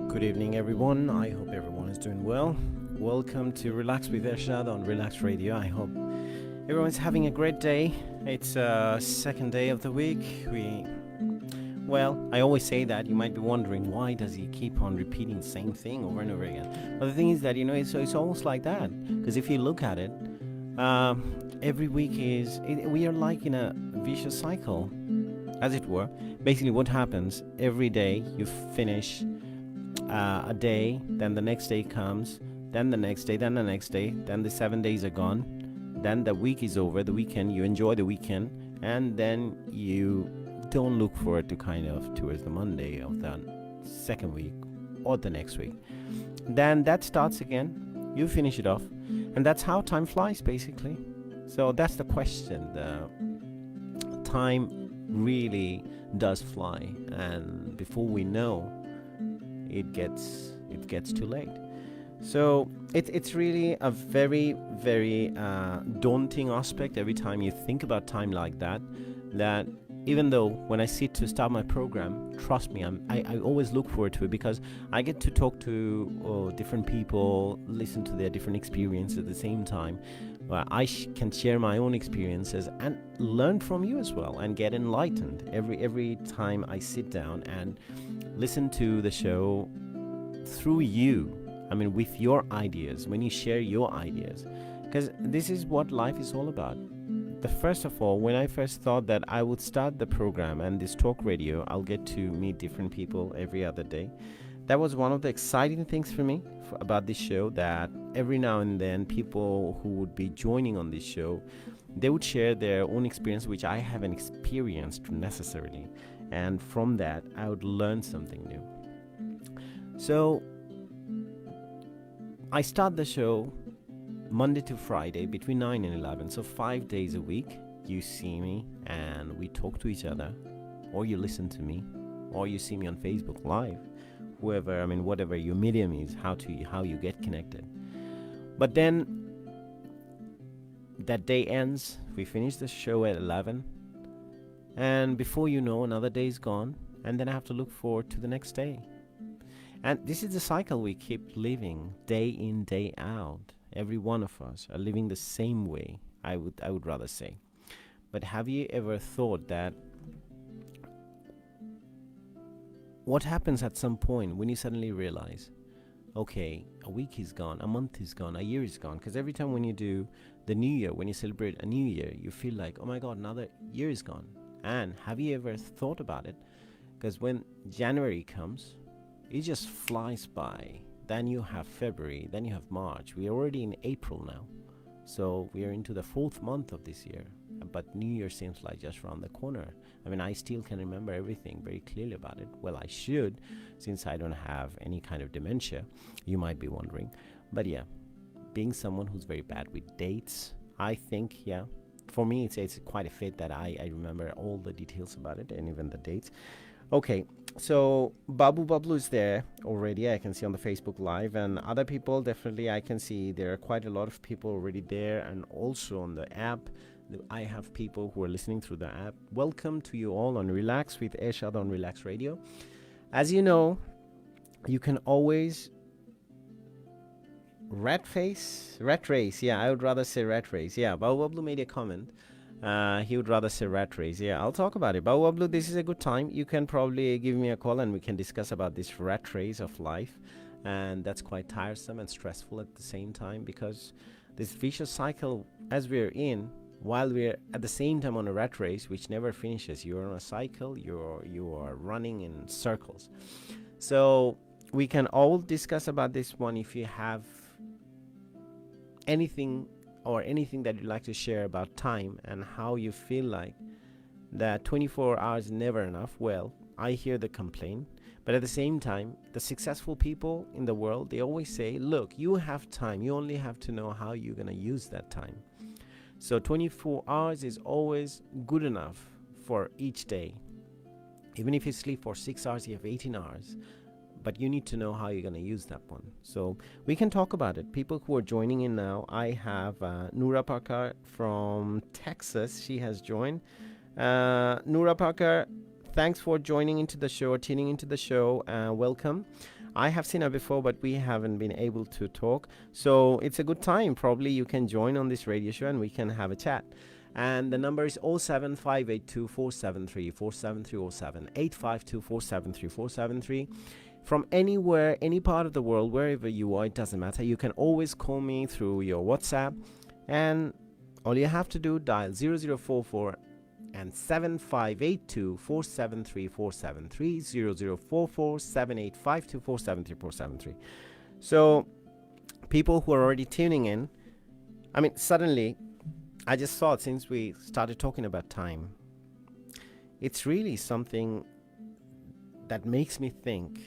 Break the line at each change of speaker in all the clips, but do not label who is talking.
Good evening, everyone. I hope everyone is doing well. Welcome to Relax with Ershad on Relax Radio. I hope everyone's having a great day. It's second day of the week. I always say that. You might be wondering, why does he keep on repeating the same thing over and over again? But the thing is that, it's almost like that. Because if you look at it, uh, every week we are like in a vicious cycle, as it were. Basically, what happens every day, you finish a day, then the next day comes, then the next day, then the next day, then the 7 days are gone, then the week is over, the weekend, you enjoy the weekend, and then you don't look forward to towards the Monday of the second week or the next week. Then that starts again, you finish it off, and that's how time flies, basically. So that's the question. The time really does fly, and before we know, it gets too late. So it's really a very, very daunting aspect every time you think about time like that. That even though when I sit to start my program, trust me, I always look forward to it, because I get to talk to different people, listen to their different experiences at the same time. I can share my own experiences and learn from you as well, and get enlightened every time I sit down and listen to the show through you. I mean, with your ideas, when you share your ideas, because this is what life is all about. First of all, when I first thought that I would start the program and this talk radio, I'll get to meet different people every other day. That was one of the exciting things for me about this show, that every now and then people who would be joining on this show, they would share their own experience, which I haven't experienced necessarily. And from that, I would learn something new. So I start the show Monday to Friday between 9 and 11. So 5 days a week, you see me and we talk to each other, or you listen to me, or you see me on Facebook Live. Whatever your medium is, how you get connected. But then that day ends, we finish the show at 11, and before you know, another day is gone, and then I have to look forward to the next day. And this is the cycle we keep living, day in, day out. Every one of us are living the same way, I would rather say. But have you ever thought that what happens at some point when you suddenly realize, okay, a week is gone, a month is gone, a year is gone? Because every time when you do the new year, when you celebrate a new year, you feel like, oh my God, another year is gone. And have you ever thought about it? Because when January comes, it just flies by. Then you have February, then you have March. We are already in April now. So we are into the fourth month of this year. But New Year seems like just around the corner. I still can remember everything very clearly about it. Well, I should, since I don't have any kind of dementia, you might be wondering. But yeah, being someone who's very bad with dates, I think, for me, it's quite a fit that I remember all the details about it, and even the dates. Okay, so Babu Bablu is there already, I can see on the Facebook Live, and other people, definitely I can see there are quite a lot of people already there, and also on the app. I have people who are listening through the app. Welcome to you all on Relax with Ershad on Relax Radio. As you know, you can always rat race. Yeah, I would rather say rat race. Yeah, Baobablu made a comment. He would rather say rat race. Yeah, I'll talk about it. Baobablu, this is a good time. You can probably give me a call and we can discuss about this rat race of life. And that's quite tiresome and stressful at the same time, because this vicious cycle as we're in, while we're at the same time on a rat race which never finishes. You're on a cycle, you are running in circles. So we can all discuss about this one. If you have anything that you'd like to share about time and how you feel like that 24 hours is never enough, well, I hear the complaint. But at the same time, the successful people in the world, they always say, look, you have time, you only have to know how you're going to use that time. So 24 hours is always good enough for each day. Even if you sleep for 6 hours, you have 18 hours. But you need to know how you're going to use that one. So we can talk about it. People who are joining in now, I have Noura Parker from Texas. She has joined. Noura Parker, thanks for joining into the show or tuning into the show. Welcome. I have seen her before, but we haven't been able to talk. So it's a good time. Probably you can join on this radio show and we can have a chat. And the number is 07582 473 47307 852 473 473. From anywhere, any part of the world, wherever you are, it doesn't matter. You can always call me through your WhatsApp. And all you have to do, dial 0044 and 7582 473 473 0044 7852 473 473. So, people who are already tuning in, I mean, suddenly, I just thought since we started talking about time, it's really something that makes me think.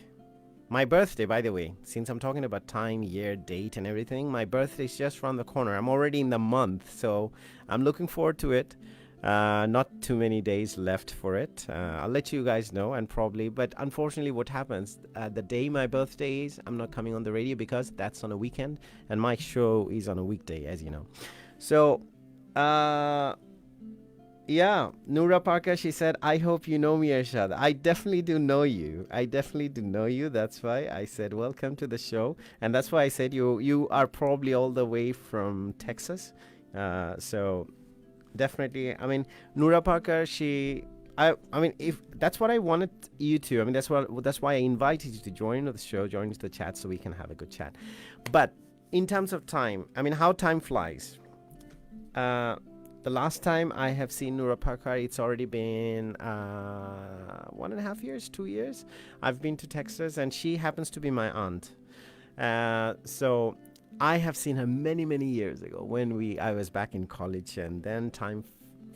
My birthday, by the way, since I'm talking about time, year, date, and everything, my birthday is just around the corner. I'm already in the month, so I'm looking forward to it. Not too many days left for it. I'll let you guys know, and probably, but unfortunately what happens, the day my birthday is, I'm not coming on the radio because that's on a weekend, and my show is on a weekday, as you know. So, yeah, Noura Parker, she said, I hope you know me, Ershad. I definitely do know you. That's why I said, welcome to the show. And that's why I said you are probably all the way from Texas. So definitely, I mean, Noura Parker, I mean, if that's what I wanted you to, I mean, that's why I invited you to join the show, join the chat so we can have a good chat. But in terms of time, I mean, how time flies. The last time I have seen Noura Parker, it's already been 1.5 years, 2 years. I've been to Texas, and she happens to be my aunt. So I have seen her many, many years ago when I was back in college, and then time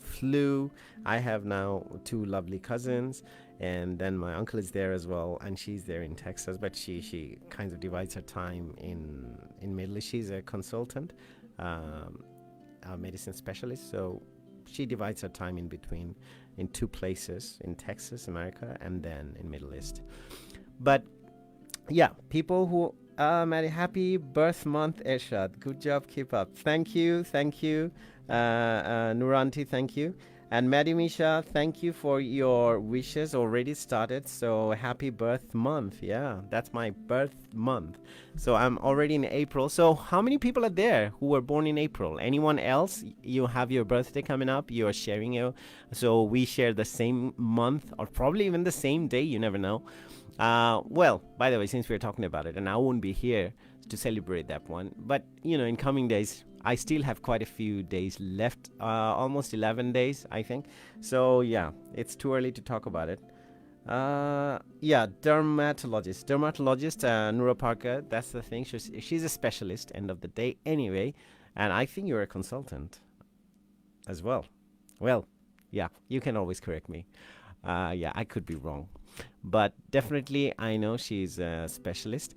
flew. I have now 2 lovely cousins, and then my uncle is there as well, and she's there in Texas, but she kind of divides her time in Middle East. She's a consultant. A medicine specialist, so she divides her time in between in 2 places, in Texas, America, and then in Middle East. But yeah, people who Mary, happy birth month, Ershad. Good job, keep up. Thank you, Nuranti, thank you. And Maddie Misha, thank you for your wishes already started. So happy birth month. Yeah, that's my birth month. So I'm already in April. So how many people are there who were born in April? Anyone else? You have your birthday coming up. You are sharing your. So we share the same month or probably even the same day. You never know. Well, by the way, since we're talking about it, and I won't be here to celebrate that one. But, in coming days, I still have quite a few days left, almost 11 days, I think. So, yeah, it's too early to talk about it. Yeah, dermatologist, Noura Parker, that's the thing. She's a specialist, end of the day, anyway. And I think you're a consultant as well. Well, yeah, you can always correct me. Yeah, I could be wrong. But definitely, I know she's a specialist.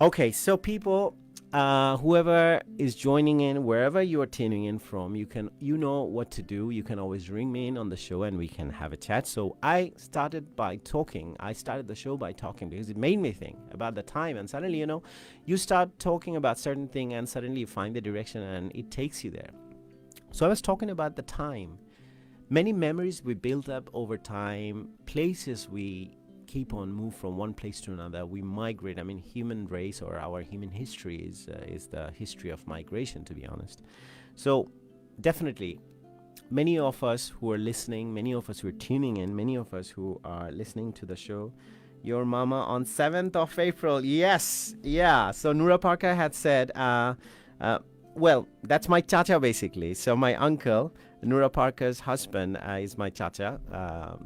Okay, so people, whoever is joining in, wherever you are tuning in from, you know what to do. You can always ring me in on the show and we can have a chat. So I started the show by talking because it made me think about the time. And suddenly, you start talking about certain thing and suddenly you find the direction and it takes you there. So I was talking about the time. Many memories we build up over time, places we keep on move from one place to another. We migrate. I mean, human race or our human history is the history of migration, to be honest. So definitely, many of us who are listening, many of us who are tuning in, many of us who are listening to the show, your mama on 7th of April. Yes. Yeah. So Noura Parker had said, well, that's my chacha basically. So my uncle, Noura Parker's husband, is my chacha.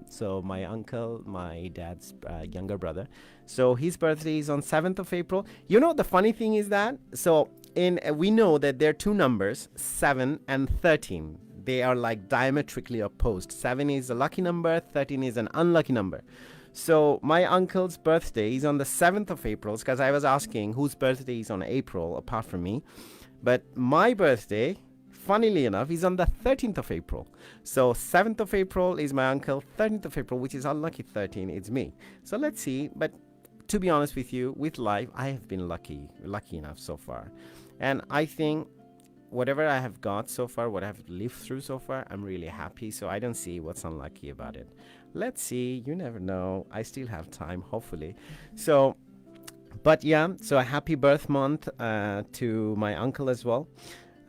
So my uncle, my dad's younger brother. So his birthday is on 7th of April. The funny thing is that, so we know that there are 2 numbers, 7 and 13. They are like diametrically opposed. 7 is a lucky number, 13 is an unlucky number. So my uncle's birthday is on the 7th of April, because I was asking whose birthday is on April apart from me. But my birthday, funnily enough, is on the 13th of April. So 7th of April is my uncle, 13th of April, which is unlucky 13, is me. So let's see. But to be honest with you, with life, I have been lucky enough so far. And I think whatever I have got so far, what I have lived through so far, I'm really happy. So I don't see what's unlucky about it. Let's see. You never know. I still have time, hopefully. So, but yeah, so a happy birth month to my uncle as well.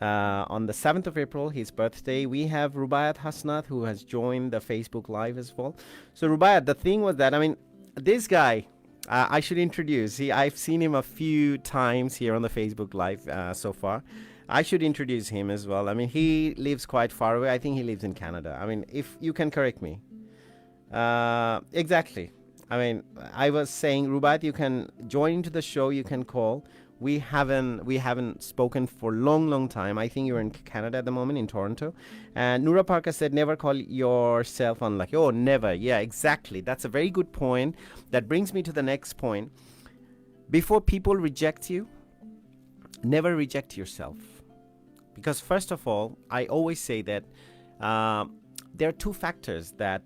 On the 7th of April, his birthday, we have Rubayat Hasnath, who has joined the Facebook Live as well. So, Rubayat, the thing was that, I mean, this guy, I should introduce. I've seen him a few times here on the Facebook Live so far. I should introduce him as well. I mean, he lives quite far away. I think he lives in Canada. I mean, if you can correct me. Exactly. I mean, I was saying, Rubayat, you can join into the show. You can call. We haven't spoken for long time. I think you're in Canada at the moment, in Toronto. And Nura Parker said, never call yourself unlucky. Oh, never. Yeah, exactly. That's a very good point. That brings me to the next point. Before people reject you, never reject yourself. Because first of all, I always say that there are two factors that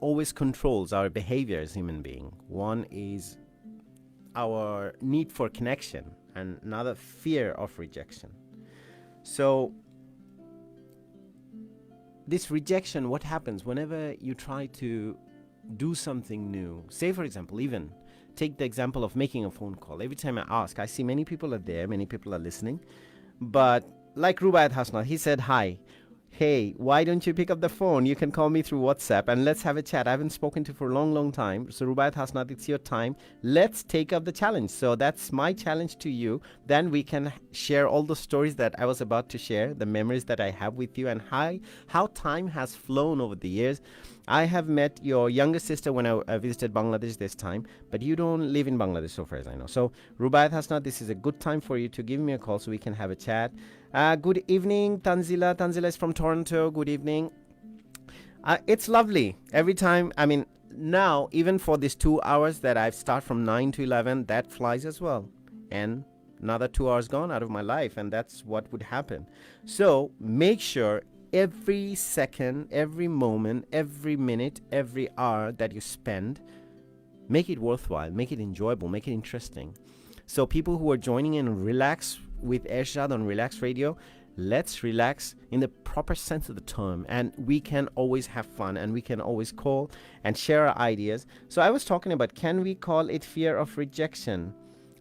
always controls our behavior as human being. One is our need for connection, and another fear of rejection. So this rejection, what happens whenever you try to do something new? Say, for example, even take the example of making a phone call. Every time I ask, I see many people are there, many people are listening. But like Rubayat Hasnath, he said, hi. Hey, why don't you pick up the phone? You can call me through WhatsApp and let's have a chat. I haven't spoken to you for a long time. So Rubayat Hasnath, it's your time. Let's take up the challenge. So that's my challenge to you. Then we can share all the stories that I was about to share, the memories that I have with you, and how time has flown over the years. I have met your younger sister when I visited Bangladesh this time, but you don't live in Bangladesh so far as I know. So Rubayat Hasnath, this is a good time for you to give me a call so we can have a chat. Good evening, Tanzila. Tanzila is from Toronto. Good evening. It's lovely. Every time, I mean, now, even for these 2 hours that I've start from 9 to 11, that flies as well. And another 2 hours gone out of my life, and that's what would happen. So make sure every second, every moment, every minute, every hour that you spend, make it worthwhile, make it enjoyable, make it interesting. So people who are joining in Relax with Ershad on Relax Radio, let's relax in the proper sense of the term, and we can always have fun, and we can always call and share our ideas. So I was talking about, can we call it fear of rejection?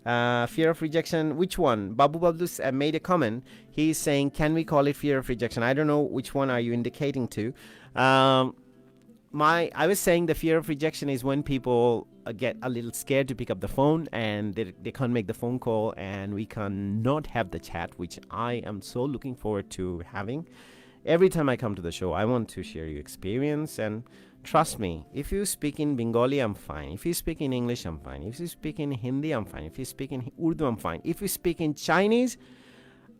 Fear of rejection, which one? Babu Babdus made a comment. He's saying, can we call it fear of rejection? I don't know which one are you indicating to. I was saying the fear of rejection is when people get a little scared to pick up the phone and they can't make the phone call, and we cannot have the chat, which I am so looking forward to having. Every time I come to the show, I want to share your experience, and trust me, if you speak in Bengali, I'm fine. If you speak in English, I'm fine. If you speak in Hindi, I'm fine. If you speak in Urdu, I'm fine. If you speak in Chinese,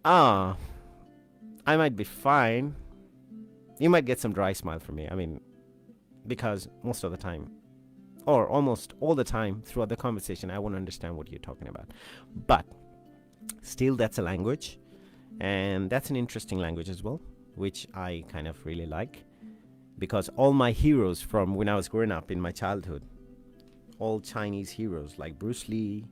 I might be fine. You might get some dry smile from me. I mean, because most of the time, or almost all the time throughout the conversation, I won't understand what you're talking about. But still, that's a language, and that's an interesting language as well, which I kind of really like, because all my heroes from when I was growing up in my childhood, all Chinese heroes like Bruce Lee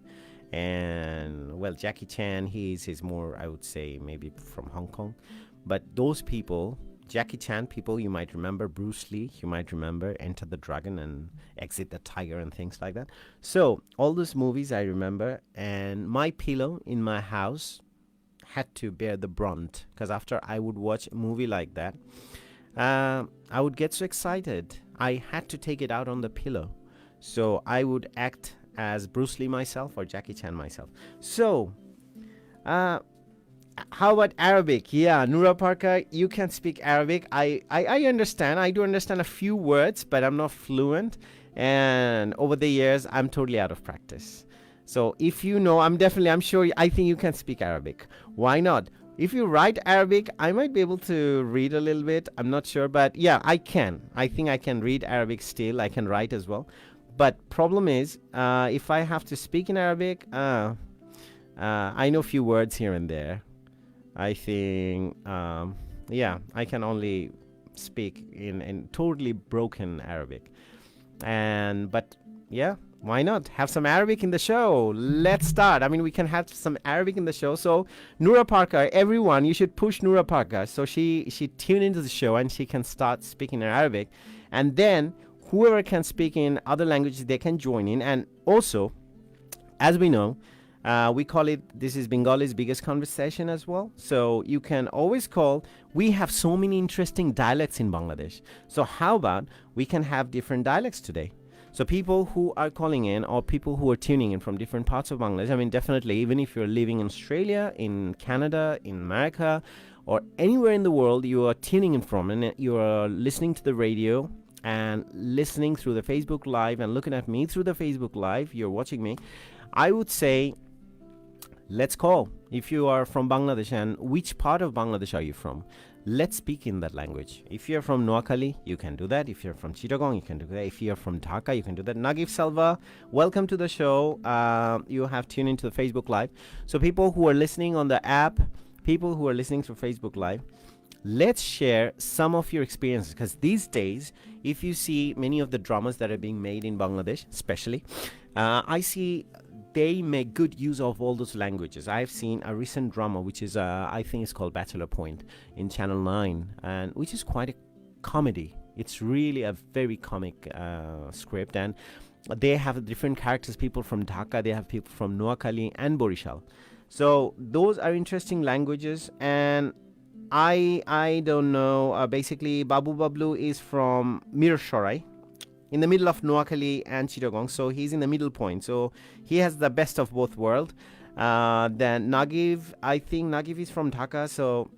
and, well, Jackie Chan, he's more, I would say, maybe from Hong Kong. But those people, Jackie Chan people, you might remember. Bruce Lee, you might remember Enter the Dragon and Exit the Tiger and things like that. So all those movies I remember, and my pillow in my house had to bear the brunt, because after I would watch a movie like that, I would get so excited. I had to take it out on the pillow. So I would act as Bruce Lee myself or Jackie Chan myself. So, how about Arabic? Yeah, Nura Parker, you can speak Arabic. I understand. I do understand a few words, but I'm not fluent. And over the years, I'm totally out of practice. So if you know, I think you can speak Arabic. Why not? If you write Arabic, I might be able to read a little bit. I'm not sure, but yeah, I can. I think I can read Arabic still. I can write as well. But problem is, if I have to speak in Arabic, I know a few words here and there. I think, I can only speak in totally broken Arabic. But yeah, why not have some Arabic in the show? Let's start. I mean, we can have some Arabic in the show. So Nura Parker, everyone, you should push Nura Parker so she tune into the show and she can start speaking in Arabic. And then whoever can speak in other languages, they can join in. And also, as we know, we call it, this is Bengali's biggest conversation as well. So you can always call. We have so many interesting dialects in Bangladesh. So how about we can have different dialects today? So people who are calling in or people who are tuning in from different parts of Bangladesh, I mean, definitely, even if you're living in Australia, in Canada, in America, or anywhere in the world you are tuning in from, and you are listening to the radio and listening through the Facebook Live and looking at me through the Facebook Live, you're watching me, I would say, let's call. If you are from Bangladesh, and which part of Bangladesh are you from? Let's speak in that language. If you're from Noakhali, you can do that. If you're from Chittagong, you can do that. If you're from Dhaka, you can do that. Nagif Salva, welcome to the show. You have tuned into the Facebook Live. So people who are listening on the app, people who are listening through Facebook Live, let's share some of your experiences. Because these days, if you see many of the dramas that are being made in Bangladesh, especially, I see they make good use of all those languages. I've seen a recent drama, which is, I think it's called Bachelor Point in Channel 9, and which is quite a comedy. It's really a very comic script, and they have different characters, people from Dhaka, they have people from Noakhali and Borishal. So those are interesting languages, and I don't know, basically Babu Bablu is from Mirshorai, in the middle of Noakhali and Chittagong, so he's in the middle point. So he has the best of both worlds. Then Nagiv, I think Nagiv is from Dhaka. So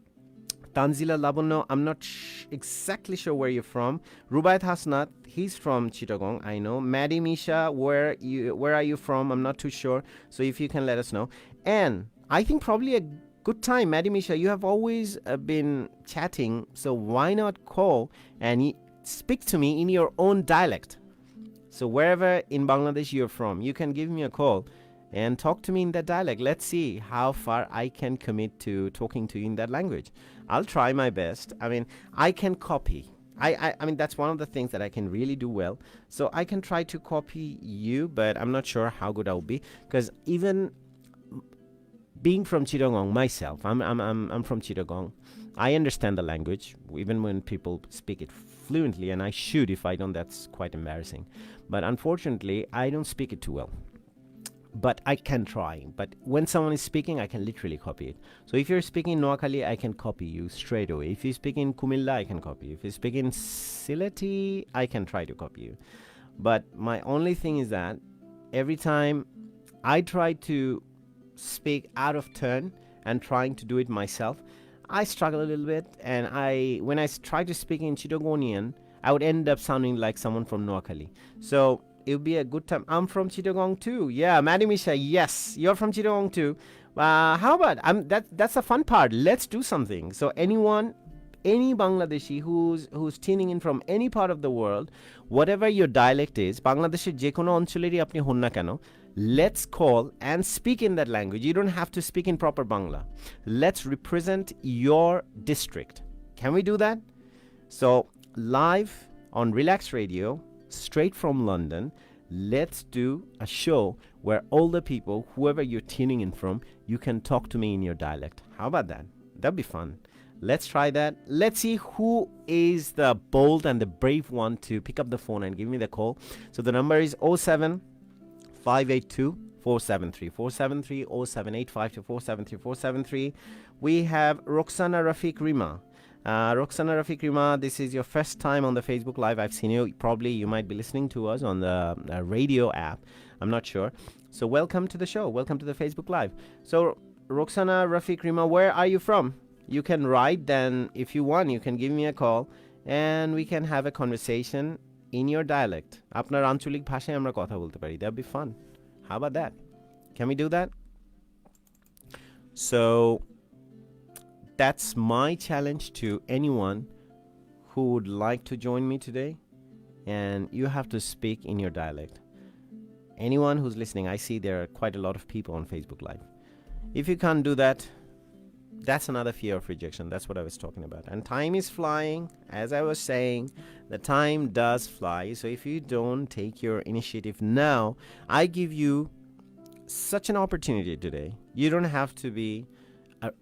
Tanzila Labuno, I'm not exactly sure where you're from. Rubayat Hasnat, he's from Chittagong, I know. Maddie Misha, where are you from? I'm not too sure. So if you can let us know. And I think probably a good time, Maddie Misha, you have always been chatting, so why not call and speak to me in your own dialect. So wherever in Bangladesh you're from, you can give me a call and talk to me in that dialect. Let's see how far I can commit to talking to you in that language. I'll try my best. I mean, I can copy. I mean, that's one of the things that I can really do well. So I can try to copy you, but I'm not sure how good I'll be, because even being from Chittagong myself, I'm from Chittagong. I understand the language, even when people speak it fluently, and I should. If I don't, that's quite embarrassing. But unfortunately, I don't speak it too well. But I can try. But when someone is speaking, I can literally copy it. So if you're speaking Noakhali, I can copy you straight away. If you speak in Kumilla, I can copy you. If you speak in Sylheti, I can try to copy you. But my only thing is that every time I try to speak out of turn and trying to do it myself, I struggle a little bit, and when I try to speak in Chittagonian, I would end up sounding like someone from Noakhali. So it would be a good time. I'm from Chittagong too. Yeah, Maddie Misha, yes, you're from Chittagong too. How about that's the fun part. Let's do something. So any Bangladeshi who's tuning in from any part of the world, whatever your dialect is, Bangladesher je kono oncholeri apni hon na keno, let's call and speak in that language. You don't have to speak in proper Bangla. Let's represent your district. Can we do that? So live on Relaks Radio, straight from London, let's do a show where all the people, whoever you're tuning in from, you can talk to me in your dialect. How about that? That'd be fun. Let's try that. Let's see who is the bold and the brave one to pick up the phone and give me the call. So the number is 07 582 473 473 07852 473 473. We have Roxana Rafiq Rima. Roxana Rafiq Rima, this is your first time on the Facebook Live. I've seen you. Probably you might be listening to us on the radio app. I'm not sure. So welcome to the show. Welcome to the Facebook Live. So Roxana Rafiq Rima, where are you from? You can write, then if you want, you can give me a call and we can have a conversation in your dialect. আপনার আঞ্চলিক ভাষায় আমরা কথা বলতে পারি. That'd be fun. How about that? Can we do that? So that's my challenge to anyone who would like to join me today, and you have to speak in your dialect. Anyone who's listening, I see there are quite a lot of people on Facebook Live. If you can't do that, that's another fear of rejection. That's what I was talking about. And time is flying. As I was saying, the time does fly. So if you don't take your initiative now, I give you such an opportunity today. You don't have to be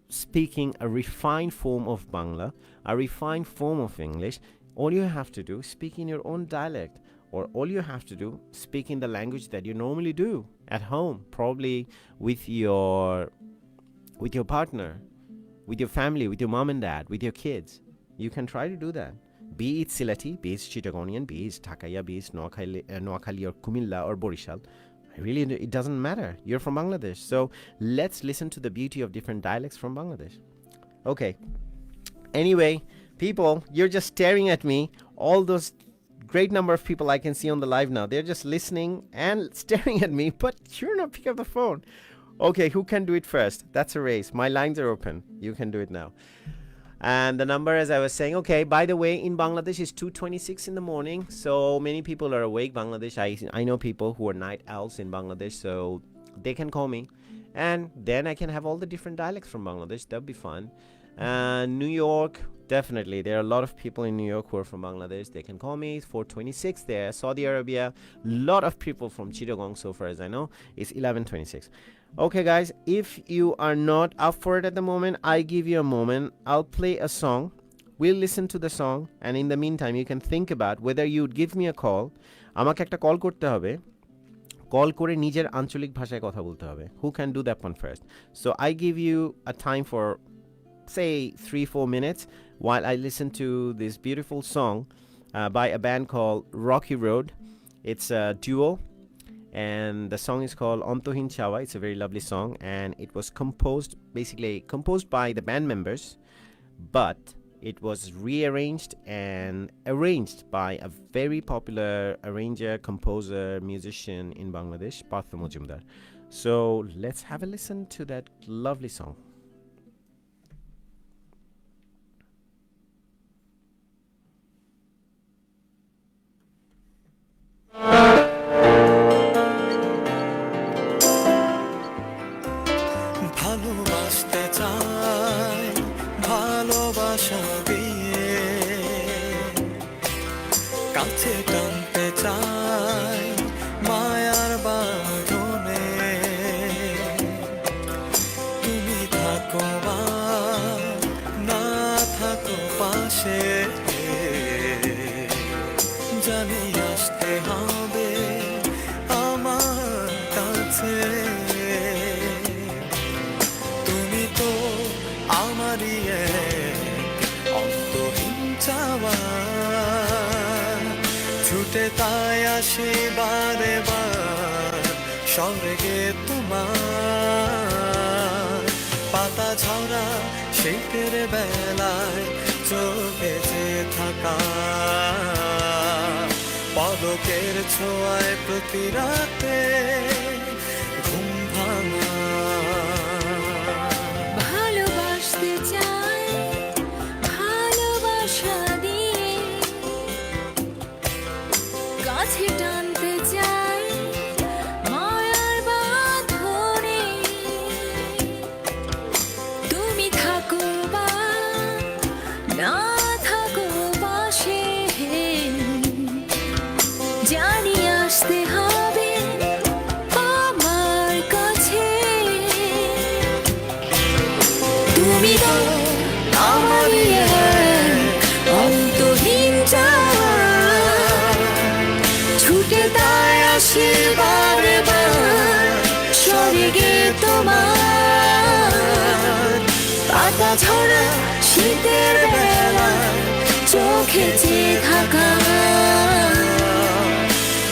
speaking a refined form of Bangla, a refined form of English. All you have to do is speak in your own dialect. or all you have to do, speak in the language that you normally do at home, probably with your partner, with your family, with your mom and dad, with your kids. You can try to do that. Be it Silati, be it Chittagonian, be it Dhakaya, be it Noakhali or Kumilla or Borishal. Really, it doesn't matter. You're from Bangladesh. So let's listen to the beauty of different dialects from Bangladesh. Okay. Anyway, people, you're just staring at me. All those great number of people I can see on the live now, they're just listening and staring at me, but you're not picking up the phone. Okay, who can do it first? That's a race. My lines are open. You can do it now. And the number, as I was saying, okay, by the way, in Bangladesh is 2:26 in the morning. So many people are awake. Bangladesh, I know people who are night owls in Bangladesh, so they can call me. And then I can have all the different dialects from Bangladesh. That'll be fun. New York, definitely. There are a lot of people in New York who are from Bangladesh. They can call me. 4:26 there. Saudi Arabia, a lot of people from Chittagong, so far as I know. It's 11:26. Okay, guys, if you are not up for it at the moment, I give you a moment. I'll play a song. We'll listen to the song. And in the meantime, you can think about whether you'd give me a call. আমাকে একটা call করতে হবে, call করে নিজের আঞ্চলিক ভাষায় কথা বলতে হবে. Who can do that one first? So I give you a time for, say, 3-4 minutes while I listen to this beautiful song by a band called Rocky Road. It's a duo. And the song is called Ontohin Chawa. It's a very lovely song, and it was basically composed by the band members, but it was rearranged and arranged by a very popular arranger, composer, musician in Bangladesh, Partha Mojumdar. So let's have a listen to that lovely song.
স্বর্গে তোমার পাতা ঝরা শীতের বেলায় চোখে যে থাকা পলকের ছোঁয়ায় প্রতি রাতে ঘুম ভাঙা
ভালোবাসতে চাই ভালোবাসা দিয়ে কাছে টানতে চাই মায়ার বাঁধনে তুমি থাকো বা না থাকো পাশে জানি আসতে হবে আমার কাছে তুমি তো আমারই অন্তহীন চাওয়া ছুটে তাই আসি বারে বার স্বর্গে তোমার পাতা ঝরা শীতের বেলায় চোখে চেয়ে থাকা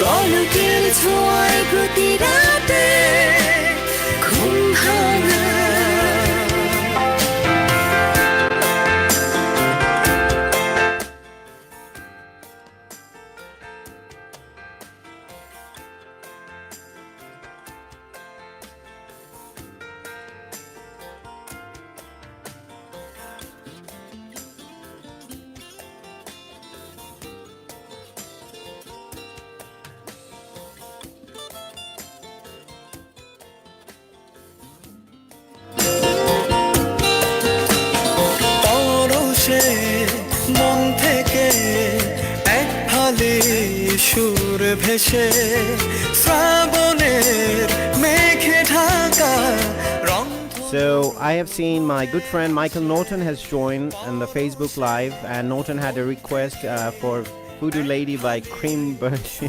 পলকের ছোঁয়ায় প্রতি রাতে ঘুম ভাঙা
মন থেকে এক ফালি সুর ভেসে শ্রাবণের মেঘে ঢাকা রং
So I have seen my good friend Michael Norton has joined on the Facebook Live, and Norton had a request for Voodoo Lady by Cream Bunch.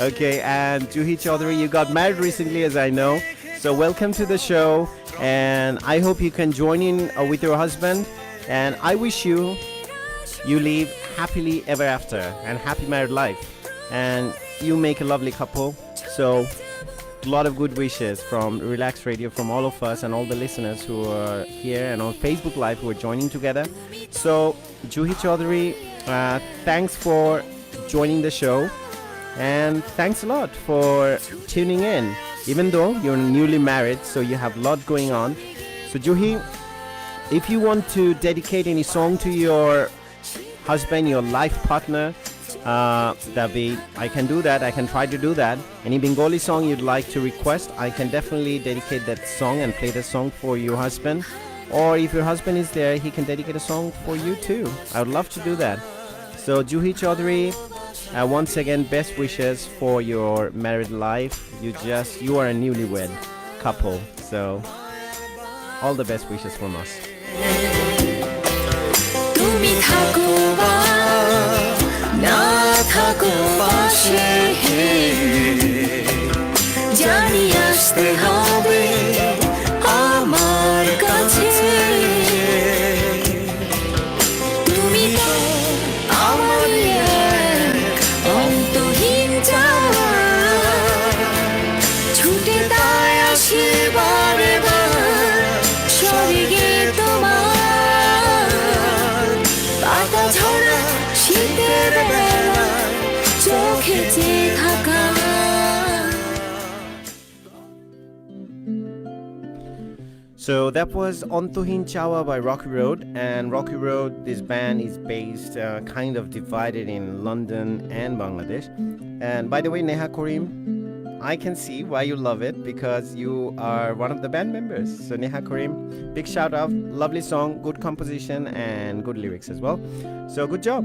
Okay, and Juhi Chaudhary, you got married recently, as I know. So welcome to the show, and I hope you can join in with your husband. And I wish you live happily ever after and happy married life, and you make a lovely couple. So a lot of good wishes from Relax Radio, from all of us and all the listeners who are here and on Facebook Live who are joining together. So Juhi Chaudhary, thanks for joining the show, and thanks a lot for tuning in, even though you're newly married, so you have a lot going on. So Juhi, if you want to dedicate any song to your husband, your life partner, I can do that. I can try to do that. Any Bengali song you'd like to request, I can definitely dedicate that song and play the song for your husband. Or if your husband is there, he can dedicate a song for you too. I would love to do that. So Juhi Chaudhary, once again, best wishes for your married life. You are a newlywed couple. So all the best wishes from us.
তুমি থাকো বা না থাকো পাশে, জানি আসতে হবে আমার কাছে। তুমি তো আমার এক অন্তহীন চাওয়া, ছুটে তাই আসি বারে বার স্বর্গে তোমার। পাতা ঝরা শীতের বেলা চোখে চেয়ে থাকা।
So that was Ontohin Chawa by Rocky Road, and Rocky Road, this band is based kind of divided in London and Bangladesh. And by the way, Neha Karim, I can see why you love it, because you are one of the band members. So Neha Karim, big shout out, lovely song, good composition and good lyrics as well. So good job.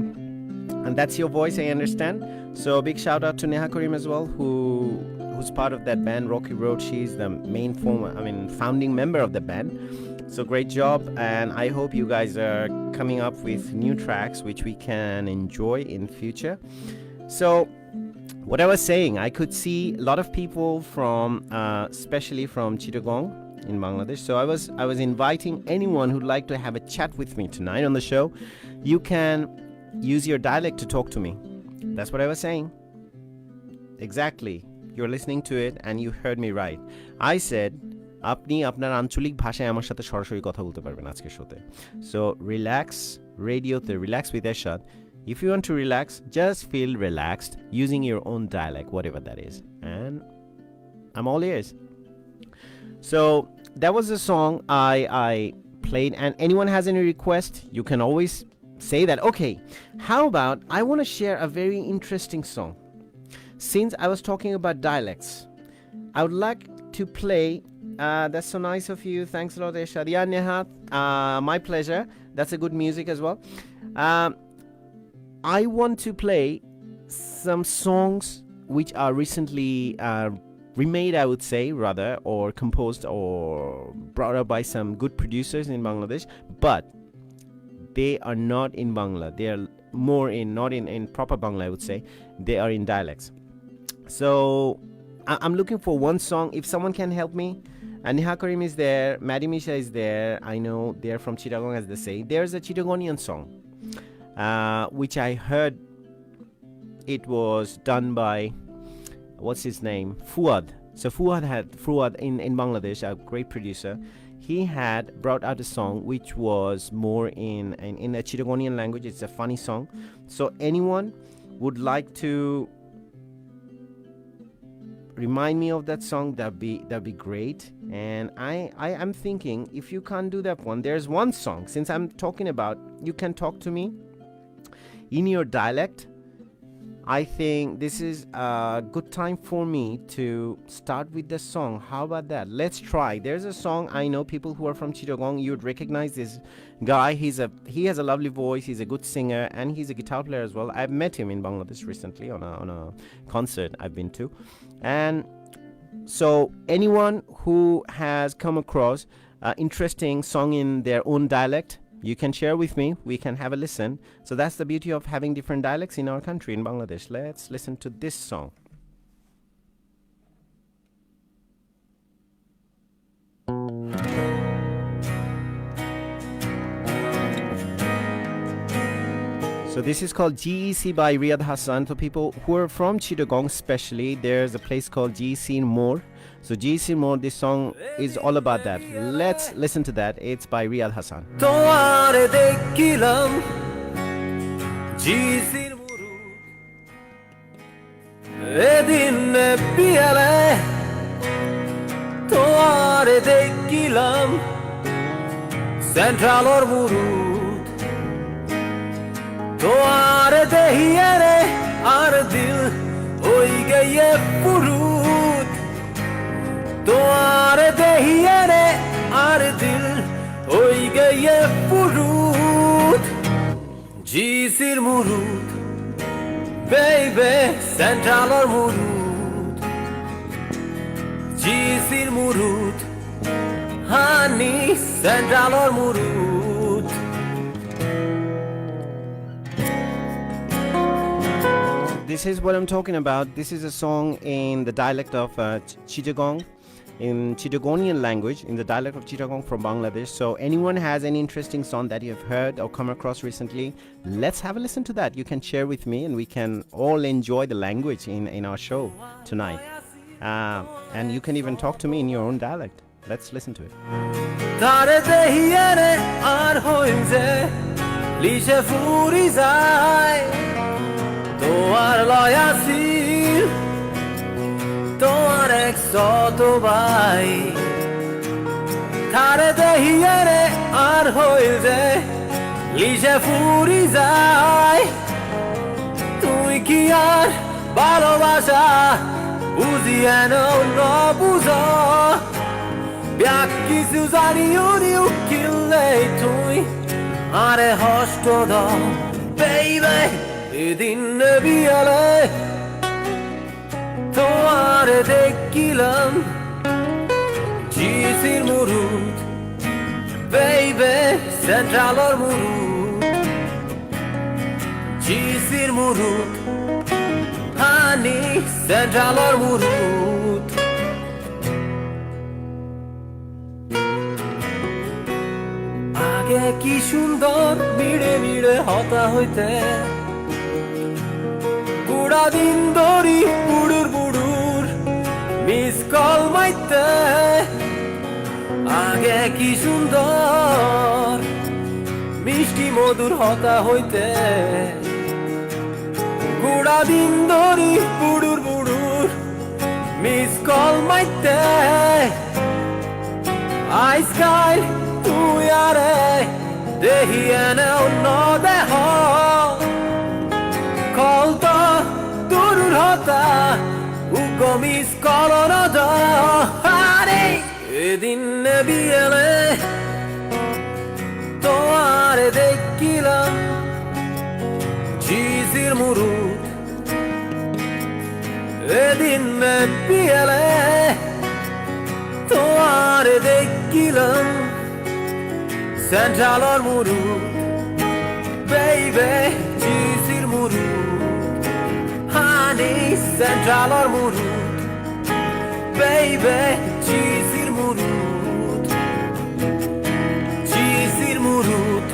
And that's your voice, I understand. So big shout out to Neha Karim as well, who's part of that band Rocky Road. She's the founding member of the band. So great job, and I hope you guys are coming up with new tracks which we can enjoy in future. So what I was saying, I could see a lot of people from especially from Chittagong in Bangladesh. So I was inviting anyone who'd like to have a chat with me tonight on the show. You can use your dialect to talk to me. That's what I was saying. Exactly. You're listening to it and you heard me right. I said, আপনি আপনার আঞ্চলিক ভাষায় আমার সাথে সরাসরি কথা বলতে পারবেন আজকের শোতে। So relax radioতে relax with Ershad. If you want to relax, just feel relaxed using your own dialect, whatever that is. And I'm all ears. So that was the song I played, and anyone has any request, you can always say that. Okay, how about I want to share a very interesting song. Since I was talking about dialects, I would like to play. That's so nice of you. Thanks a lot, Ershad. Yeah, Neha, my pleasure. That's a good music as well. I want to play some songs which are recently remade, I would say, rather, or composed or brought up by some good producers in Bangladesh, but they are not in Bangla. They are more not in proper Bangla, I would say. They are in dialects. So I'm looking for one song. If someone can help me. And Neha Karim is there, Maddie Misha is there. I know they're from Chittagong, as they say. There's a Chittagonian song, which I heard it was done by, what's his name? Fuad. So Fuad in Bangladesh, a great producer. He had brought out a song which was more in a Chittagonian language. It's a funny song. So anyone would like to remind me of that song, that'd be great. And I'm thinking, if you can't do that one, there's one song, since I'm talking about you can talk to me in your dialect. I think this is a good time for me to start with the song. How about that? Let's try. There's a song, I know people who are from Chittagong, you'd recognize this guy. He has a lovely voice, he's a good singer, and he's a guitar player as well. I've met him in Bangladesh recently on a concert I've been to. And so anyone who has come across an interesting song in their own dialect, You can share with me. We can have a listen. So that's the beauty of having different dialects in our country, in Bangladesh. Let's listen to this song. So this is called GEC by Riyad Hassan. For people who are from Chittagong especially, there's a place called GEC in More. So GEC More, this song is all about that. Let's listen to that. It's by Riyad Hassan.
তোমারে দেখিলাম জিসির মুরু এদিন পিয়ালে তোমারে দেখিলাম সেন্ট্রালর মুরু তোমারে দেহিয়ে রে আর দিল হই গিয়ে পুরুত তোমারে দেহিয়ে রে আর দিল হই গিয়ে পুরুত জিসির মুরুত বেইবে সেন্ট্রালর মুরুত জিসির মুরুত হানি সেন্ট্রালর মুরুত
This is what I'm talking about. This is a song in the dialect of Chittagong, in Chittagonian language, in the dialect of Chittagong from Bangladesh. So anyone has any interesting song that you have heard or come across recently, let's have a listen to that. You can share with me and we can all enjoy the language in our show tonight. And you can even talk to me in your own dialect. Let's listen to it.
Tare dehiere ar hoinze lishe furi zai তোয়ার লয়াসিল তোয়ার একশত ভাই থারে দেহিয়ে রে আর হইল যে লিসে ফুরি যায় তুই কি আর ভালোবাসা বুঝিয়ে ন বুঝ ব্যাক কিছু জানিও নিউ কিনলে তুই আরে হষ্ট দাও বেইবে এদিন বিয়ালে তোমারে দেখিলাম জিসির মুরুত বেইবে সেন্ট্রালর মুরুত জিসির মুরুত হানি সেন্ট্রালর মুরুত আগে কি সুন্দর মিড়ে মিড়ে হতা হইতে পুরা দিন ধরি বুড়ুর বুড়ুর মিস কল মাইতে আগে কি সুন্দর মিষ্টি মধুর হতা হইতে পুরা দিন ধরি বুড়ুর বুড়ুর মিস কল মাইতে আইসকাল তুই আরে দেহিয়ে অন্য দেহ কলতা দূর হতা উগমিস কলরদ আরে এদিন বিয়েলে তোমারে দেখিলাম জিসির মুরুত এদিন বিয়েলে তোমারে দেখিলাম সেন্ট্রালর মুরুত বেইবে জিসির মুরুত হানি সেন্ট্রালর মুরুত বেইবে জিসির মুরুত জিসির মুরুত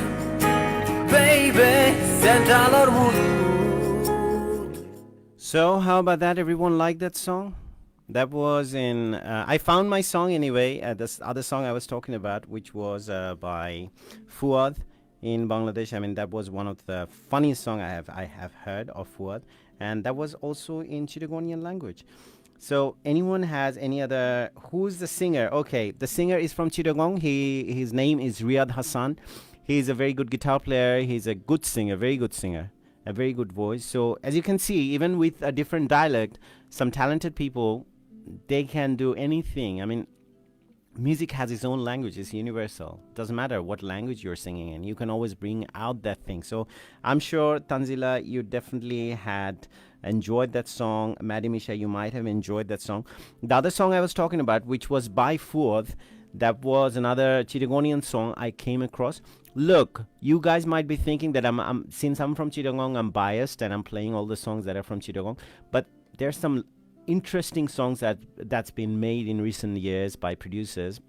বেইবে সেন্ট্রালর মুরুত
So how about that? Everyone like that song? That was in I found my song anyway, this other song I was talking about, which was by Fuad in Bangladesh. I mean, that was one of the funniest song I have heard of Fuad, and that was also in Chittagonian language. So anyone has any other, who's the singer? Okay, the singer is from Chittagong. His name is Riyad Hassan. He's a very good guitar player. He's a good singer, very good singer, a very good voice. So as you can see, even with a different dialect, some talented people, they can do anything. I mean, music has its own language. It's universal. Doesn't matter what language you're singing in. You can always bring out that thing. So I'm sure, Tanzila, you definitely had enjoyed that song. Maddie Misha, you might have enjoyed that song. The other song I was talking about, which was by Fuad, that was another Chittagonian song I came across. look, you guys might be thinking that I'm since I'm from Chittagong, I'm biased and I'm playing all the songs that are from Chittagong. But there's some interesting songs that's been made in recent years by producers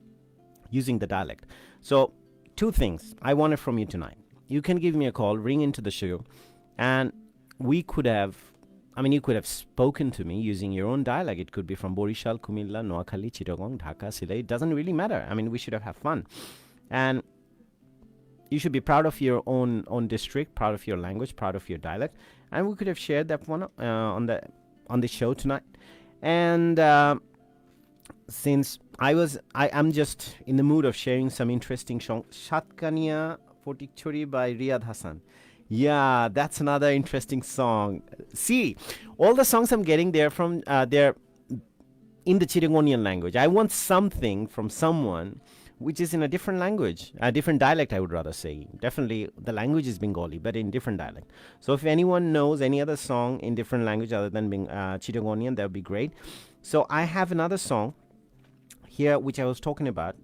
using the dialect. So, two things I wanted from you tonight. You can give me a call, ring into the show, and you could have spoken to me using your own dialect. It could be from Borishal, Kumilla, Noakhali, Chittagong, Dhaka, Sylhet. It doesn't really matter. I mean, we should have fun. And you should be proud of your own district, proud of your language, proud of your dialect. And we could have shared that one on the show tonight. And since I'm just in the mood of sharing some interesting song, Shatkania Fotikchori by Riyad Hassan. Yeah, that's another interesting song. See, all the songs I'm getting, they're from they're in the Chittagonian language. I want something from someone which is in a different language, a different dialect, I would rather say. Definitely, the language is Bengali, but in different dialect. So if anyone knows any other song in different language other than Chittagonian, that would be great. So I have another song here, which I was talking about,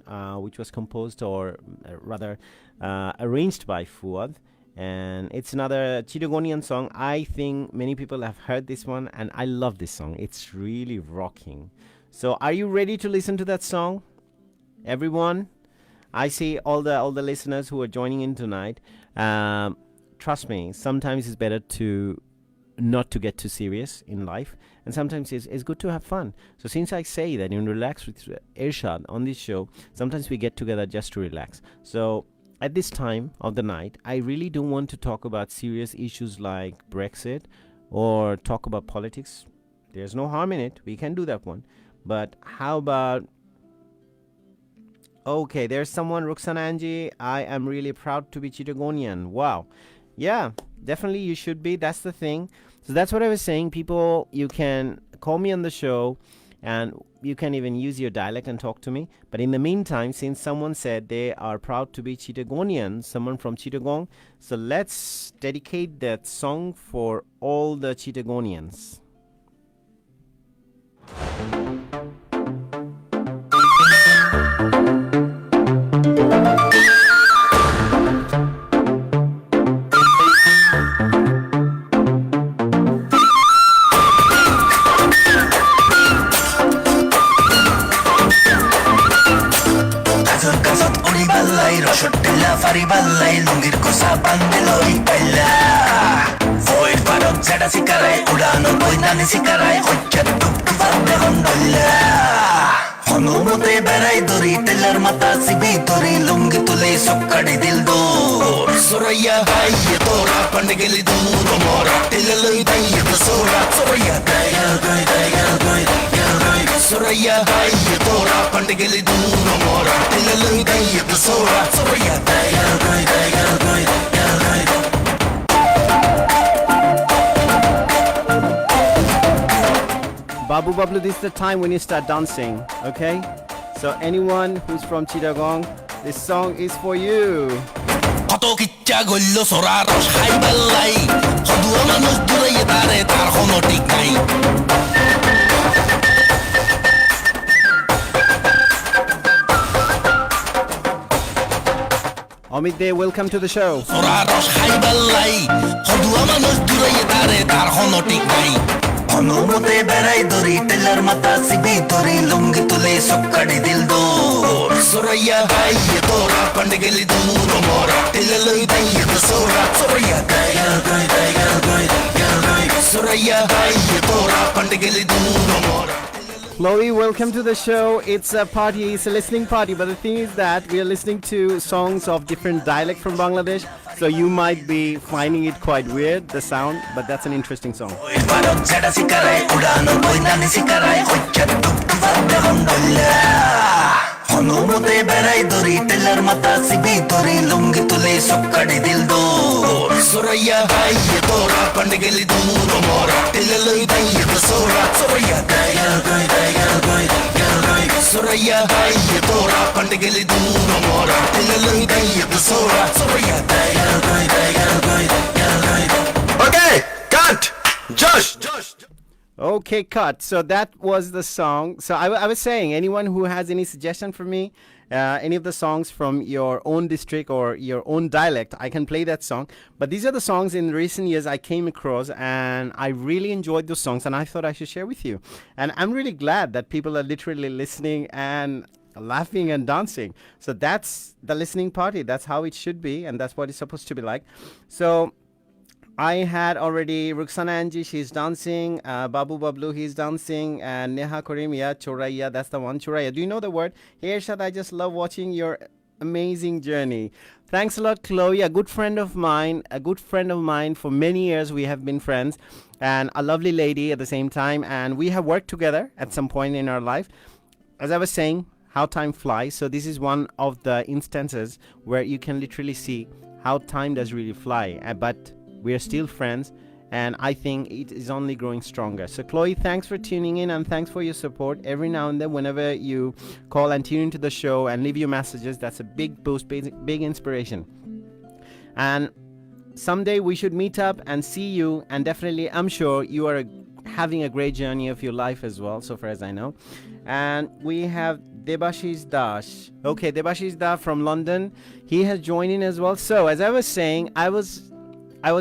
which was composed or rather arranged by Fuad. And it's another Chittagonian song. I think many people have heard this one, and I love this song. It's really rocking. So are you ready to listen to that song? Everyone, I see all the listeners who are joining in tonight. Trust me, sometimes it's better to not to get too serious in life, and sometimes it's good to have fun. So since I say that in Relax with Ershad on this show, sometimes we get together just to relax. So at this time of the night, I really don't want to talk about serious issues like Brexit or talk about politics. There's no harm in it. We can do that one. But how about... Okay, there's someone, Ruxana Anji. I am really proud to be Chittagonian. Wow. Yeah, definitely you should be. That's the thing. So that's what I was saying. People, you can call me on the show and you can even use your dialect and talk to me. But in the meantime, since someone said they are proud to be Chittagonian, someone from Chittagong, so let's dedicate that song for all the Chittagonians.
Fariballai lungir ko sa bandeloi paila Void parok zeta sikarai udano boinani sikarai hojjat duktu vande hondolla Hono mote berai dori teller mata sibi dori lungi tule sokkadi dil do Soraya hai tora pandegeli duro mora telleloi dai to sora Soraya dayal goi Soraya hai tora pandegeli duro mora telleloi dai to sora Soraya dayal goi
Babu Bablu, this is the time when you start dancing, okay? So anyone who's from Chittagong, this song is for you.
Koto kitcha gollo soraros hai ballai Hodua manus durai dare tar hono tik nai
Omid Dey, welcome to the show.
Soraros hai ballai Hodua manus durai dare tar hono tik nai Hono mote berai dori teller mata sibi dori lungi tule sokkadi dil do Soraya hai tora pandegeli duro mora telleloi dai to sora Soraya dayal goi Soraya hai tora pandegeli duro mora
Chloe, welcome to the show. It's a party, it's a listening party, but the thing is that we are listening to songs of different dialect from Bangladesh, so you might be finding it quite weird, the sound, but that's an interesting song.
Hono mote berai dori teller mata sibi dori lungi tule sokkadi dil do Soraya hai tora pandegeli duro mora telleloi dai to sora Soraya dayal goi Soraya hai tora pandegeli duro mora telleloi dai to sora Soraya dayal goi
Okay, cut! Josh!
Okay, cut. So that was the song. So I was saying, anyone who has any suggestion for me, any of the songs from your own district or your own dialect, I can play that song. But these are the songs in recent years I came across, and I really enjoyed those songs, and I thought I should share with you. And I'm really glad that people are literally listening and laughing and dancing. So that's the listening party. That's how it should be, and that's what it's supposed to be like. So I had already Ruxana Anji, she's dancing. Babu Bablu, he's dancing. And Neha Karim, yeah, Choraya, that's the one. Choraya. Do you know the word? Hey, Ershad, I just love watching your amazing journey. Thanks a lot, Chloe, a good friend of mine. A good friend of mine. For many years, we have been friends. And a lovely lady at the same time. And we have worked together at some point in our life. As I was saying, how time flies. So this is one of the instances where you can literally see how time does really fly. But we are still friends, and I think it is only growing stronger. So Chloe, thanks for tuning in, and thanks for your support every now and then. Whenever you call and tune into the show and leave your messages, that's a big boost, big inspiration. And someday we should meet up and see you, and definitely I'm sure you are having a great journey of your life as well, so far as I know. And we have Debashish Dash. Okay, Debashish Dash from London, he has joined in as well. So as I was saying, I was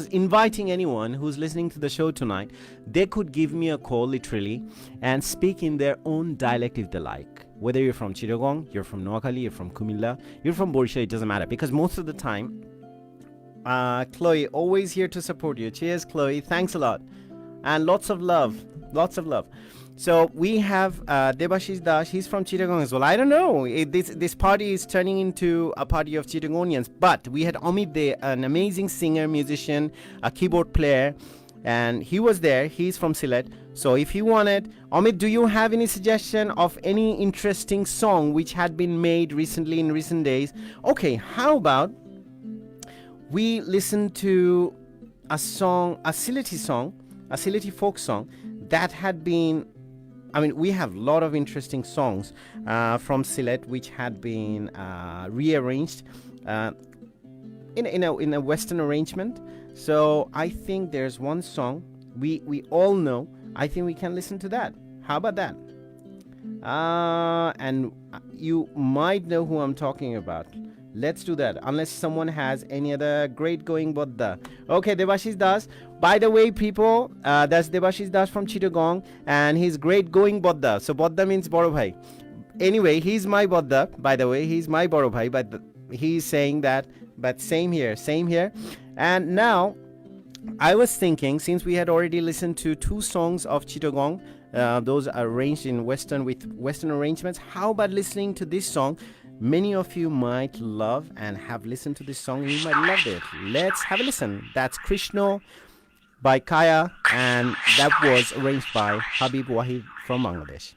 inviting anyone who's listening to the show tonight, they could give me a call literally and speak in their own dialect if they like. Whether you're from Chittagong, you're from Noakhali, you're from Kumilla, you're from Borishal, it doesn't matter, because most of the time, Chloe, always here to support you. Cheers, Chloe. Thanks a lot. And lots of love. Lots of love. So we have Debashish Dash. He's from Chittagong as well. I don't know. This party is turning into a party of Chittagonians. But we had Omid there, an amazing singer, musician, a keyboard player. And he was there. He's from Sylhet. So if you wanted, Omid, do you have any suggestion of any interesting song which had been made recently in recent days? Okay, how about we listen to a song, a Sylheti folk song that had been, I mean, we have a lot of interesting songs from Sylhet which had been rearranged in a Western arrangement. So I think there's one song we all know. I think we can listen to that. How about that? And you might know who I'm talking about. Let's do that, unless someone has any other great going Bodda. Okay, Debashish Das. By the way, people, that's Debashish Das from Chittagong, and he's great going Bodda. So Bodda means Boro Bhai. Anyway, he's my Bodda, by the way. He's my Boro Bhai, but he's saying that. But same here. And now, I was thinking, since we had already listened to 2 songs of Chittagong, those are arranged in Western with Western arrangements, how about listening to this song? Many of you might love and have listened to this song, and you might love it. Let's have a listen. That's Krishna by Kaya, and that was arranged by Habib Wahid from Bangladesh.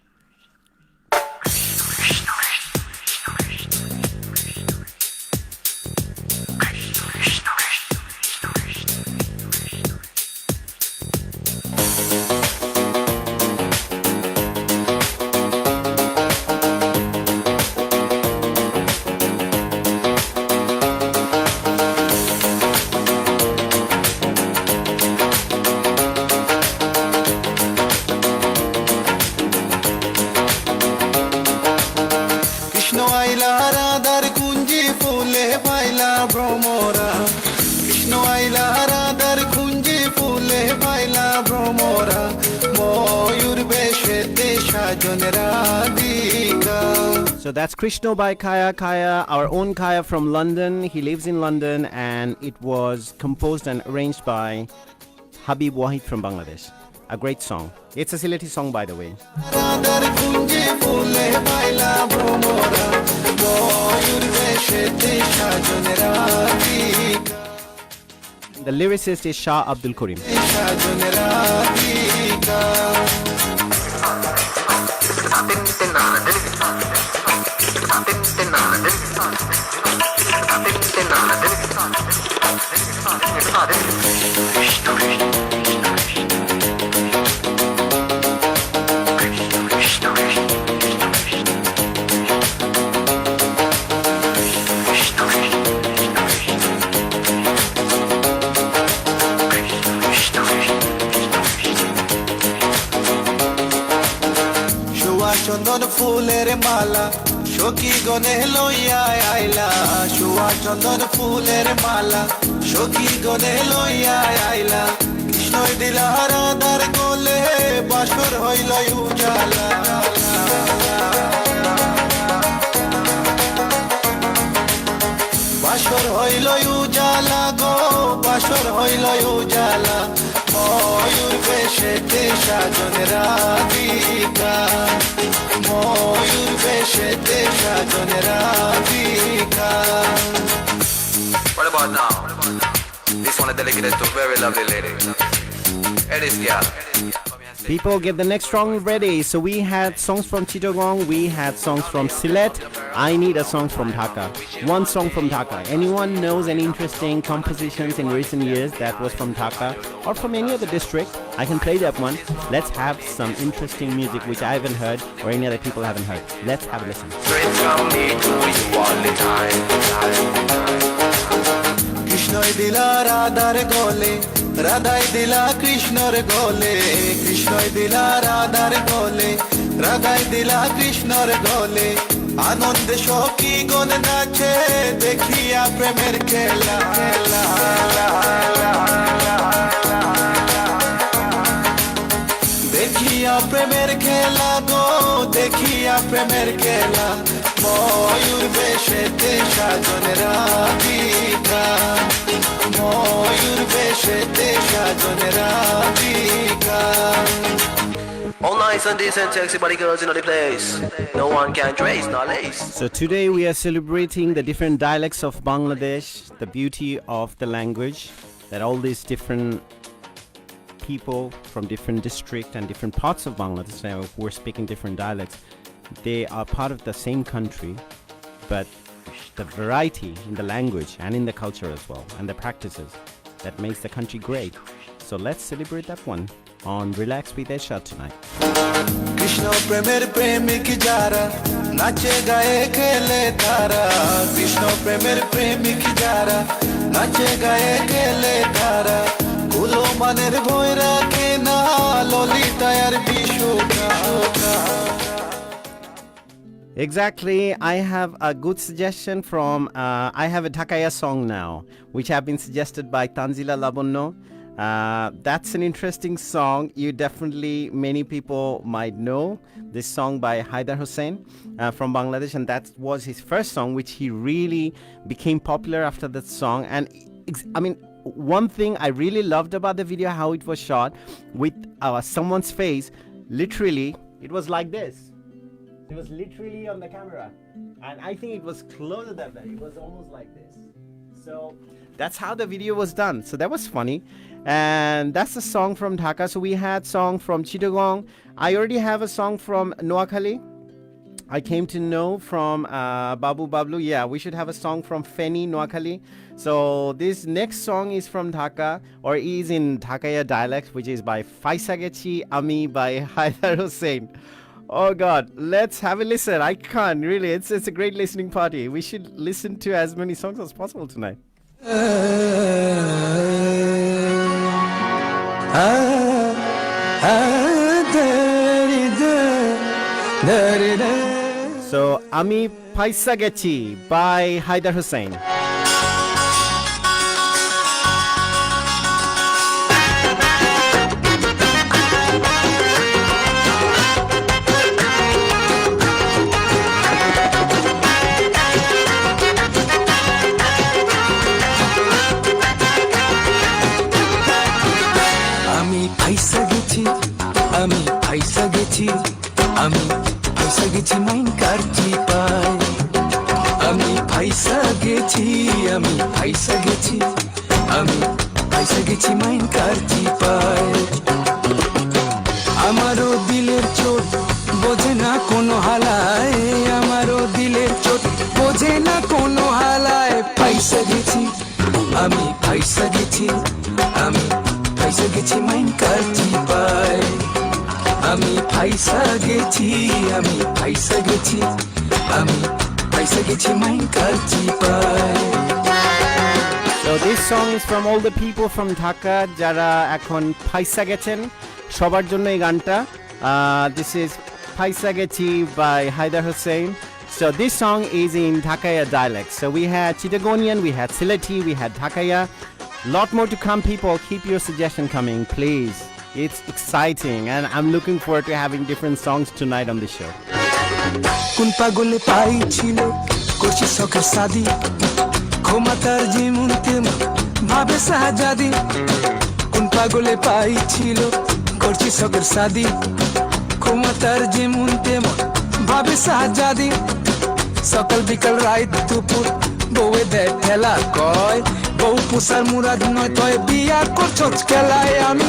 So that's Krishna by Kaya. Kaya, our own Kaya from London. He lives in London, and it was composed and arranged by Habib Wahid from Bangladesh. A great song. It's a Sylheti song, by the way. The lyricist is Shah Abdul Karim.
ফুলের মালা সখী গনে লইয়া আইলা সুয়া চন্দন ফুলের মালা সখী গনে লইয়া আইলা কৃষ্ণই দিলা রাধার কোলে বাসর হইল উজালা বাসর হইল উজালা গো বাসর হইল উজালা ময়ূর বেশেতে সাজন রাধিকা ময়ূর বেশেতে সাজন Radhika
What about now? This one is dedicated to a very lovely lady. It is girl.
People, get the next song ready. So we had songs from Chittagong, we had songs from Sylhet. I need a song from Dhaka. One song from Dhaka. Anyone knows any interesting compositions in recent years that was from Dhaka or from any other district? I can play that one. Let's have some interesting music which I haven't heard or any other people haven't heard. Let's have a listen.
Straight from me to you all the time.
কৃষ্ণই দিলা রাধার গোলে রাধাই দিলা কৃষ্ণর গোলে কৃষ্ণই দিলা রাধার গোলে রাধাই দিলা কৃষ্ণর গোলে আনন্দে সখী গণ নাচে দেখিয়া প্রেমের খেলা দেখিয়া প্রেমের খেলা গো দেখিয়া প্রেমের খেলা ময়ূর বেশেতে সাজন রাধিকা ময়ূর বেশেতে সাজন Radhika
All nice and decent, sexy body girls in the place. No one can trace, no lace.
So today we are celebrating the different dialects of Bangladesh, the beauty of the language, that all these different people from different districts and different parts of Bangladesh who are speaking different dialects, they are part of the same country, but the variety in the language and in the culture as well, and the practices, that makes the country great. So let's celebrate that one on Relax with Ershad tonight.
Krishna প্রেমের প্রেমিক যারা নাচে গায়ে খেলে তারা কৃষ্ণ প্রেমের প্রেমিক যারা নাচে গায়ে খেলে তারা কুলো মানের ভয় রাখে না ললিতায়ার বিশুকা
Exactly. I have a good suggestion from, I have a Dhakaya song now, which have been suggested by Tanzila Labonno. That's an interesting song. You definitely, many people might know this song by Haidar Hussain from Bangladesh, and that was his first song, which he really became popular after that song. And I mean, one thing I really loved about the video, how it was shot with someone's face. Literally, it was like this. It was literally on the camera, and I think it was closer than that. It was almost like this. So that's how the video was done. So that was funny, and that's a song from Dhaka. So we had song from Chittagong. I already have a song from Noakhali. I came to know from Babu Bablu. Yeah, we should have a song from Feni, Noakhali. So this next song is from Dhaka, or is in Dhakaya dialect, which is by Faisagechi Ami by Haidar Hussain. Oh God, let's have a listen. I can't really. It's a great listening party. We should listen to as many songs as possible tonight. So Ami Paisagechi by Haidar Hussain.
আমি ফাইসা গেছি আমি ফাইসা গেছি মাইন কারচি পাই আমি ফাইসা গেছি আমি ফাইসা গেছি আমি ফাইসা গেছি মাইন কারচি পাই আমারও দিলের চোট বোঝে না কোনো হালায় আমারও দিলের চোট বোঝে না কোনো হালায় ফাইসা গেছি আমি ফাইসা গেছি আমি ফাইসা গেছি মাইন কারচি পাই আমি ফাইসা গেছি আমি ফাইসা গেছি আমি ফাইসা গেছি মাইন কারচি পাই
So this song is from all the people from Dhaka যারা এখন ফাইসা গেছেন সবার জন্য এই গানটা. This is Paisa Gechi by Haidar Hussein. So this song is in Dhakaya dialect. So we had Chittagonian, we had Sylheti, we had Dhakaya. Lot more to come, people. Keep your suggestion coming, please. It's exciting and I'm looking forward to having different songs tonight on the show.
কোন পাগলে পাইছিল করছি শখের সাদি ক্ষমতার যে মুনতে ভাবে সাজাদি কোন পাগলে পাইছিল করছি শখের সাদি ক্ষমতার যে মুনতে ভাবে সাজাদি সকাল বিকাল রাত দুপুর বউয়ে দেয় ঠেলা কয় বউ পুষার মুরাদ নয় তয় বিয়া করছস খেলায় আমি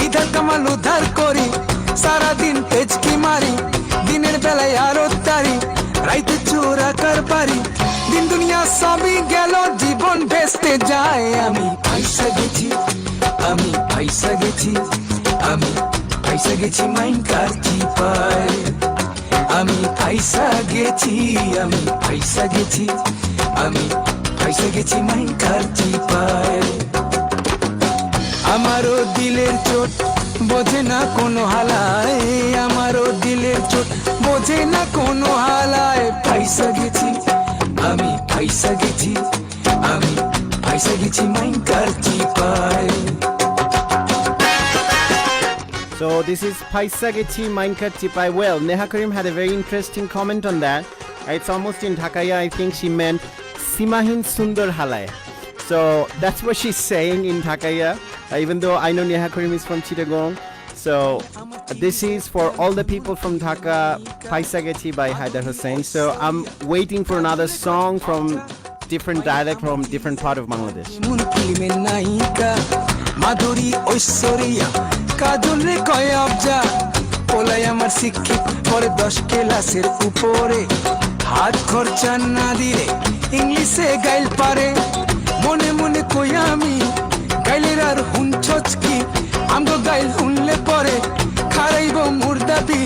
ইধার কামাল উদ্ধার করি সারাদিন পেচকি মারি দিনের বেলায় আরো তারি রাইতে চোরা কারবারি দিন দুনিয়া সবই গেল জীবন ভেস্তে যায় আমি পয়সা গেছি আমি পয়সা গেছি আমি পয়সা গেছি মাইন কারছি পায় আমি পয়সা গেছি আমি পয়সা গেছি আমি পয়সা গেছি মাইন কারছি পায় আমারও দিলের চোট বোঝে না কোনো হালায় আমারও দিলের চোট বোঝে না কোনো হালায় পয়সা গেছি আমি পয়সা গেছি আমি পয়সা গেছি মাইন কারছি পায়
So this is Paisa Gechi Mainkat Chipai. Well, Neha Karim had a very interesting comment on that. It's almost in Dhakaya. I think she meant Simahin Sundar Halay. So that's what she's saying in Dhakaya. Even though I know Neha Karim is from Chittagong. So this is for all the people from Dhaka, Paisa Gechi by Haidar Hussein. So I'm waiting for another song from different dialect from different part of Bangladesh.
মাধুরী ঐশ্বরিয়া কাজল রে কয় অবজা পোলাই আমার শিক্ষিত পরে 10 ক্লাসের উপরে হাত খরচা না দিলে ইংলিশে গাইল পারে মনে মনে কই আমি গাইলের আর হুনছছ কি আমগো গাইল হুনলে পরে খারাইব মুর্দাবি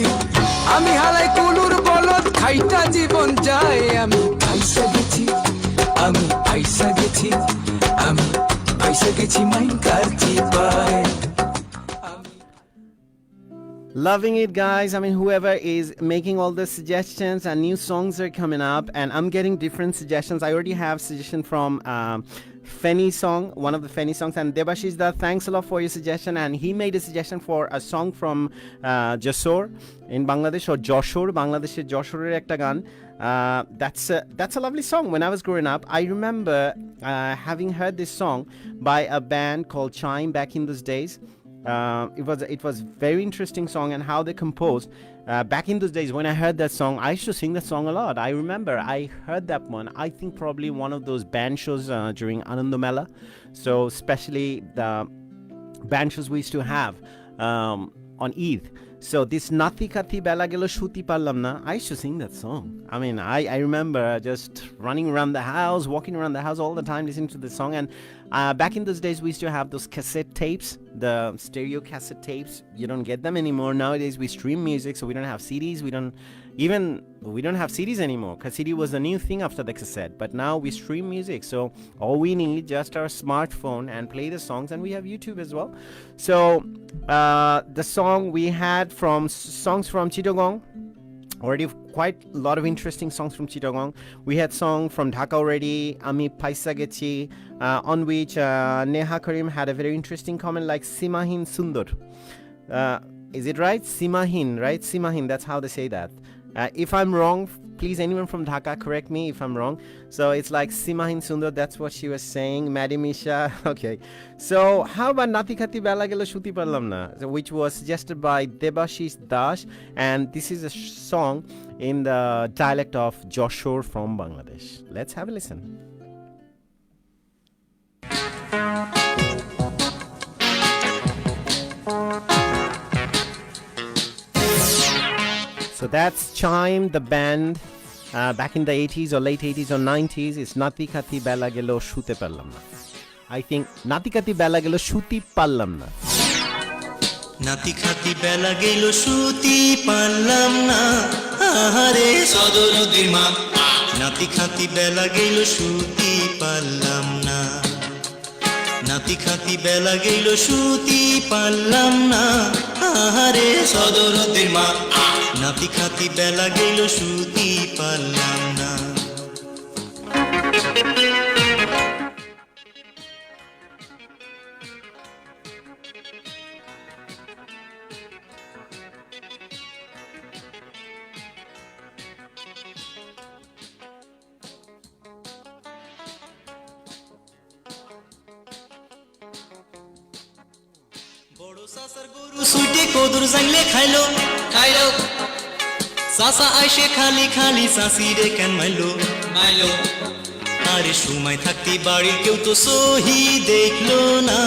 আমি হালাই কুলুর বলদ খাইটা জীবন যায় আমি পয়সা গেছি আমি পয়সা গেছি আমি পয়সা গেছি মাইন কারছি পায়
Loving it, guys. I mean, whoever is making all the suggestions and new songs are coming up, and I'm getting different suggestions. I already have suggestion from Feni song, one of the Feni songs, and Debashish Da, thanks a lot for your suggestion. And he made a suggestion for a song from Jessore in Bangladesh, or Joshore, Bangladesh's Joshore ekta gan. That's a lovely song. When I was growing up, I remember having heard this song by a band called Chime back in those days. It was very interesting song, and how they composed back in those days. When I heard that song, I used to sing that song a lot. I remember I heard that one, I think probably one of those band shows during Ananda Mela. So especially the band shows we used to have on Eid. So this Nati Kati Bela Gelo Shuti Pallam Na, I used to sing that song. I mean, I remember just running around the house, walking around the house all the time listening to the song. And back in those days, we used to have those cassette tapes, the stereo cassette tapes. You don't get them anymore. Nowadays, we stream music, so we don't have CDs. We don't have CDs anymore, because CD was a new thing after the cassette. But now we stream music, so all we need just our smartphone and play the songs, and we have YouTube as well. So the song we had from songs from Chittagong, already quite a lot of interesting songs from Chittagong. We had song from Dhaka already, Ami Paisa Gechi, on which Neha Karim had a very interesting comment like Simahin Sundar. Is it right? Simahin, right? Simahin, that's how they say that. If I'm wrong, please anyone from Dhaka correct me if I'm wrong. So it's like Simahin Sundar, that's what she was saying. Madam Isha, okay. So how about Nati Khati Bela Gelo Shuti Parlam Na, which was suggested by Debashish Dash, and this is a song in the dialect of Joshore from Bangladesh. Let's have a listen. So that's Chime, the band, back in the 80s or late 80s or 90s. It's Nati Khati Bela Gelo Shute Parlam Na. I think Nati Khati Bela Gelo Shuti Parlam Na.
নাতি খাতি বেলা গেল সুতি পারলাম না আহারে সদর নদীর মা নাতি খাতি বেলা গেল সুতি পারলাম না নাতি খাতি বেলা গেল সুতি পারলাম না আহারে সদর নদীর মা নাতি খাতি বেলা গেল শুতি পারলাম না বড় সাসার গরু সুইটে কদুর জাংলে খাইলো সাসা আইসে খালি খালি সাসিরে কেন মাইলো আরে সময় থাকতে বাড়ির কেউ তো সহি দেখলো না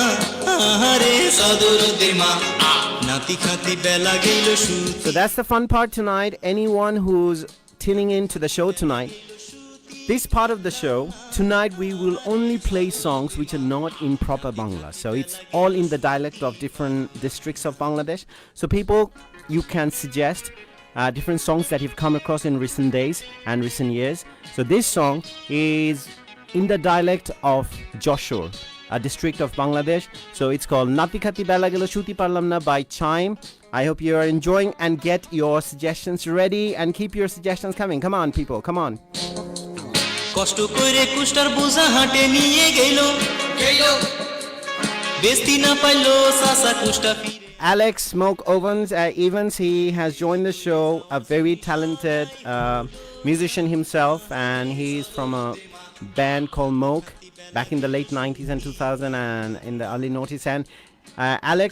আহারে সদরুদ্দির মা নাতি খাতি বেলা গেল শুতে
So that's the fun part tonight. Anyone who's tuning in to the show tonight, this part of the show, tonight we will only play songs which are not in proper Bangla. So it's all in the dialect of different districts of Bangladesh. So people, you can suggest different songs that you've come across in recent days and recent years. So this song is in the dialect of Joshore, a district of Bangladesh. So it's called Nati Khati Bela Gelo Shuti Parlam Na by Chime. I hope you are enjoying and get your suggestions ready and keep your suggestions coming. Come on, people, come on.
কষ্ট কইরে কুষ্টার বোঝা হাটে নিয়ে গেল বেস্তি না পাইলো সাসা কুষ্টা ফিরে
Alex Smoke Evans, he has joined the show, a very talented musician himself, and he's from a band called Moke back in the late 90s and 2000 and in the early noughties. And Alex,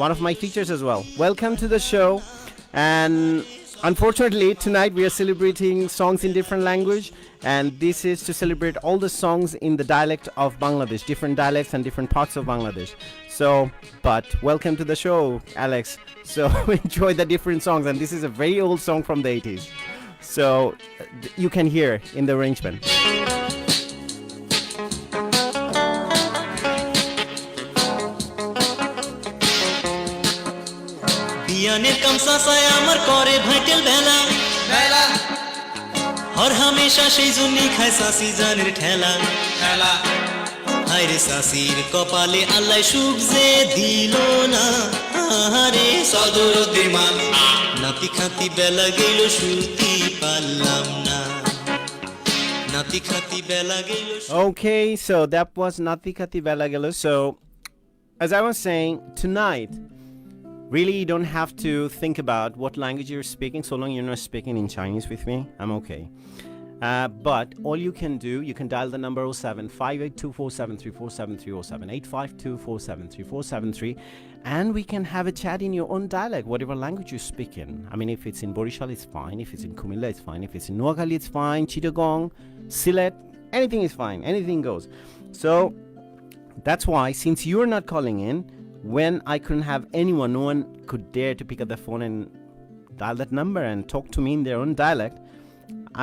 one of my teachers as well. Welcome to the show. And unfortunately, tonight we are celebrating songs in different language, and this is to celebrate all the songs in the dialect of Bangladesh, different dialects and different parts of Bangladesh. So, but welcome to the show, Alex. So enjoy the different songs, and this is a very old song from the 80s. So you can hear in the arrangement.
বিয়ানের কাম সাসায় আমার করে vital বেলা হর হামেশা সেই জন্যই খায় সাসি জানের ঠেলা হায়রে সাসির কপালে আল্লাহ সুখ যে দিল না আহারে সদরুদ্দির মা নাতি খাতি বেলা গেল শুতি পারলাম না নাতি খাতি বেলা গেল
Okay, so that was Nati Khati Bela Gelo. So as I was saying, tonight really you don't have to think about what language you're speaking, so long you're not speaking in Chinese with me. I'm okay. But all you can do, you can dial the number 0758247347307852473473, and we can have a chat in your own dialect, whatever language you speak in. I mean, if it's in Borishal, it's fine. If it's in Kumilla, it's fine. If it's in Noakhali, it's fine. Chittagong, Sylhet, anything is fine. Anything goes. So that's why, since you're not calling in, when I couldn't have anyone, no one could dare to pick up the phone and dial that number and talk to me in their own dialect,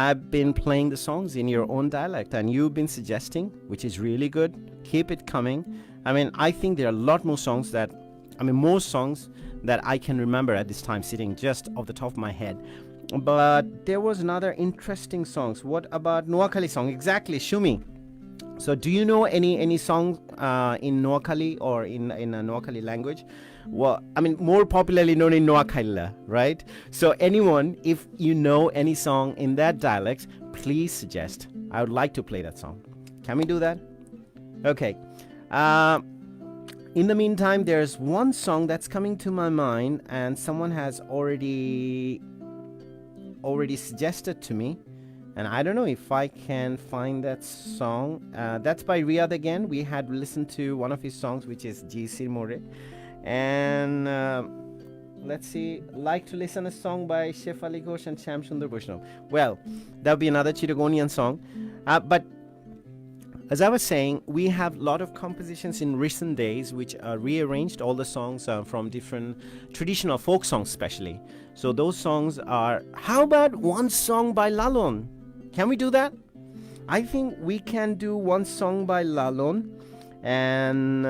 I've been playing the songs in your own dialect, and you've been suggesting, which is really good. Keep it coming. I mean, I think there are a lot more songs more songs that I can remember at this time, sitting just off the top of my head. But there was another interesting songs. What about Noakhali song? Exactly, Shumi. So do you know any song in Noakhali or in a Noakhali language? Well, I mean, more popularly known in Noakhali, right? So anyone, if you know any song in that dialect, please suggest. I would like to play that song. Can we do that? Okay. In the meantime, there's one song that's coming to my mind, and someone has already suggested to me. And I don't know if I can find that song. That's by Riyadh again. We had listened to one of his songs, which is Jisir More. And let's see, like to listen a song by Shef Ali Ghosh and Sham Sundar Vaishnav. Well, that'll be another Chittagonian song. But as I was saying, we have a lot of compositions in recent days which are rearranged. All the songs are from different traditional folk songs especially. So those songs are, how about one song by Lalon? Can we do that? I think we can do one song by Lalon. And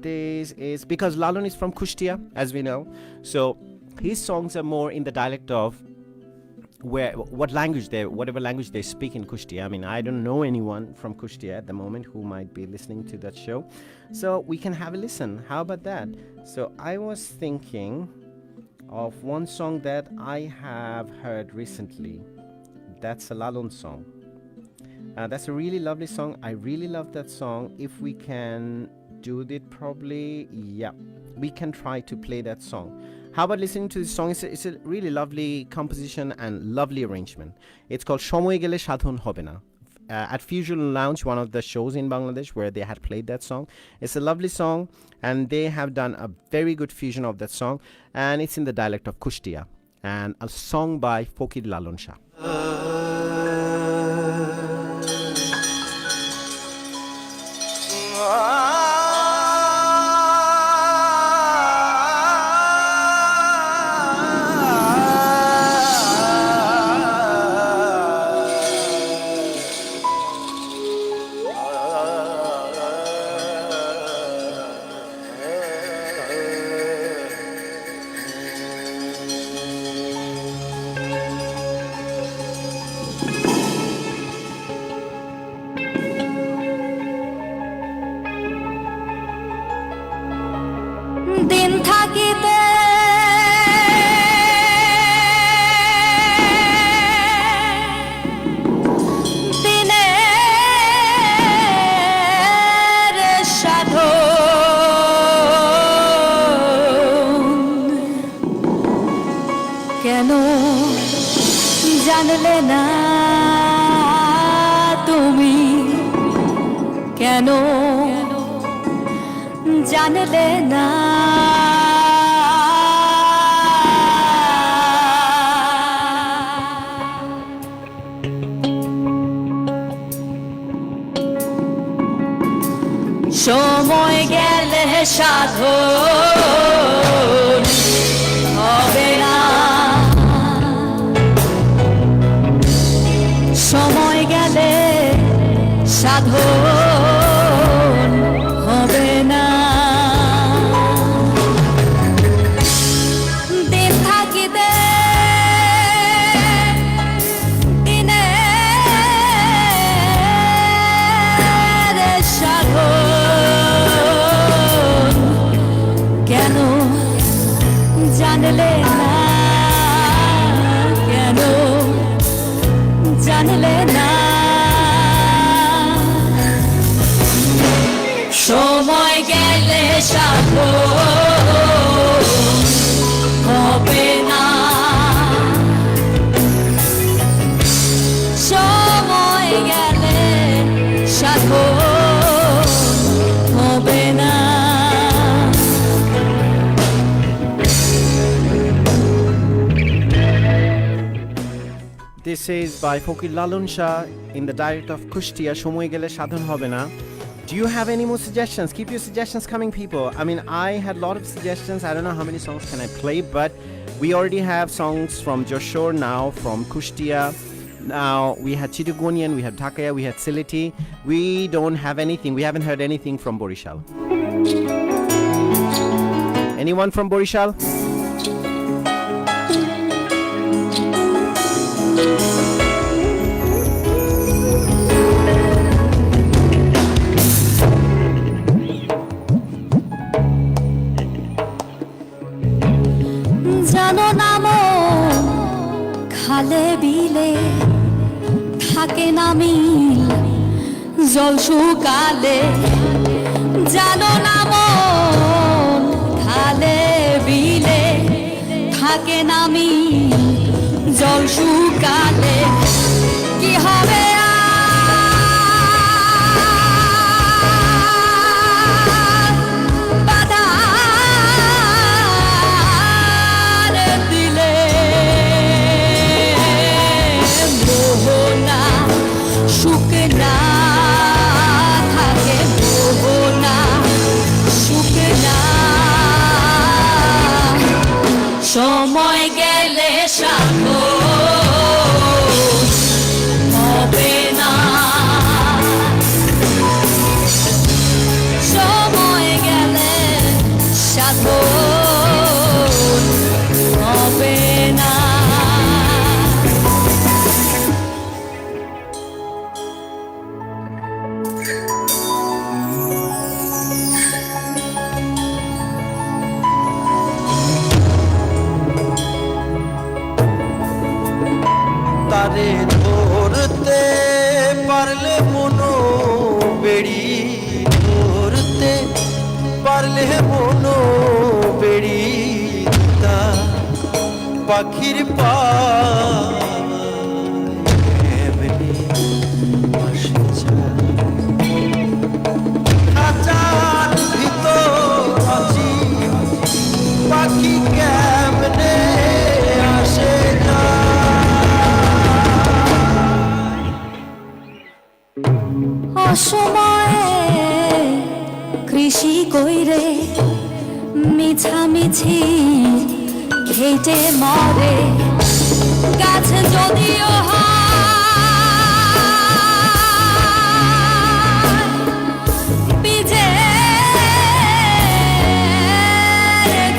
this is because Lalon is from Kushtia, as we know. So his songs are more in the dialect of whatever language they speak in Kushtia. I mean, I don't know anyone from Kushtia at the moment who might be listening to that show. So we can have a listen. How about that? So I was thinking of one song that I have heard recently. That's a Lalon song. That's a really lovely song. I really love that song. If we can do it probably, yeah, we can try to play that song. How about listening to this song? It's a really lovely composition and lovely arrangement. It's called Shomoy Gele Sadhon Hobe Na. At Fusion Lounge, one of the shows in Bangladesh where they had played that song. It's a lovely song, and they have done a very good fusion of that song, and it's in the dialect of Kushtia, and a song by Fokir Lalon Shah.
দিন থাকিতে দিনের সাধন কেন জানলে না তুমি কেন জানলে না সময় গেলে সাধন হবে না সময় গেলে সাধন হবে না দিন থাকিতে দিনের সাধন কেন জানলে না কেন জানলে না সময় গেলে সাধন হবে না সময় গেলে সাধন হবে না
This is by Fokir Lalon Shah in the dialect of Kushtia, Shomoy Gele Sadhon Hobe Na. Do you have any more suggestions? Keep your suggestions coming, people. I mean, I had a lot of suggestions. I don't know how many songs can I play, but we already have songs from Joshore now, from Kushtia. Now, we had Chittagonian, we had Dhakaya, we had Sylheti. We don't have anything. We haven't heard anything from Borishal. Anyone from Borishal?
জানো না মন খালে বিলে থাকে না মিল জল শুকালে জানো না মন খালে বিলে থাকে না মিল জল শুকালে কি হবে সময় গেলে সাধন
ধরতে পারলে মনো বেড়ি ধরতে পারলে মনো বেড়ি তা পাখির পা এমনি আসে যায়। খাঁচার ভিতর আছি পাখি কেমনে আসে
অসময়ে কৃষি কইরে মিছামিছি খেটে মরে গাছ যদিও বীজে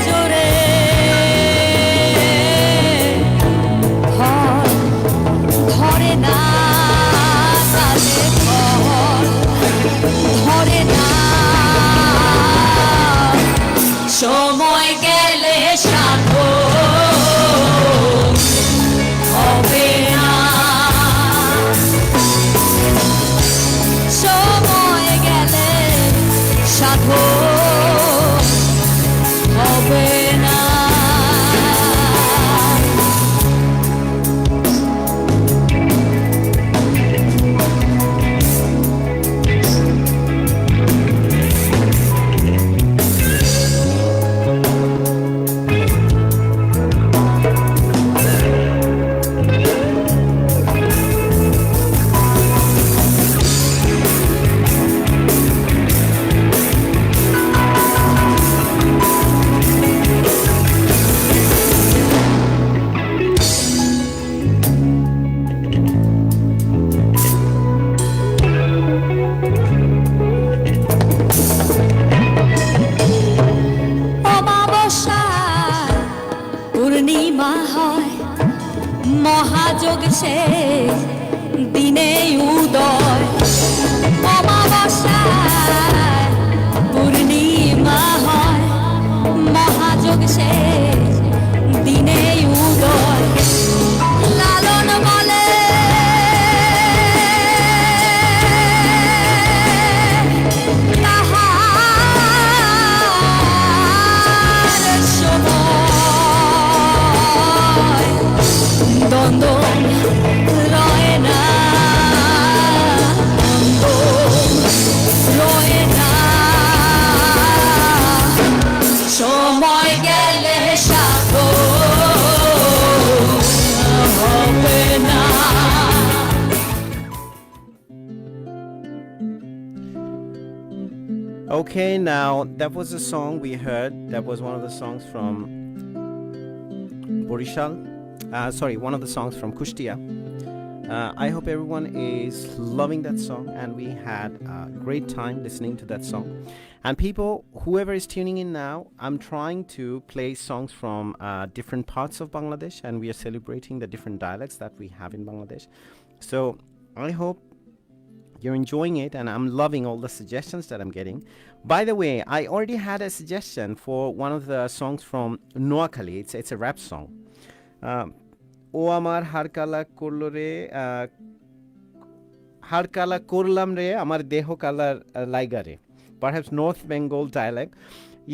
চড়ে ধরে না তালে ফল ধরে না সময় গেলে সাথো হবে না সময় গেলে সাথো হবে না পূর্ণিমা হয় মহাযোগ সে দিনে উদয় অমাবস্যায় পূর্ণিমা হয় মহাযোগ সে দিনে উদয় লালন বলে দ্বন্দ্ব রয় না রয় না সময় গেলে সাথো হবে না
Okay, now that was a song we heard. That was one of the songs from Borishal. One of the songs from Kushtia. I hope everyone is loving that song, and we had a great time listening to that song. And people, whoever is tuning in now, I'm trying to play songs from different parts of Bangladesh, and we are celebrating the different dialects that we have in Bangladesh. So I hope you're enjoying it, and I'm loving all the suggestions that I'm getting. By the way, I already had a suggestion for one of the songs from Noakhali. It's a rap song. ও আমার হারকালা করলো রে হারকালা করলাম রে আমার দেহ colour লাইগারে. Perhaps North Bengal dialect.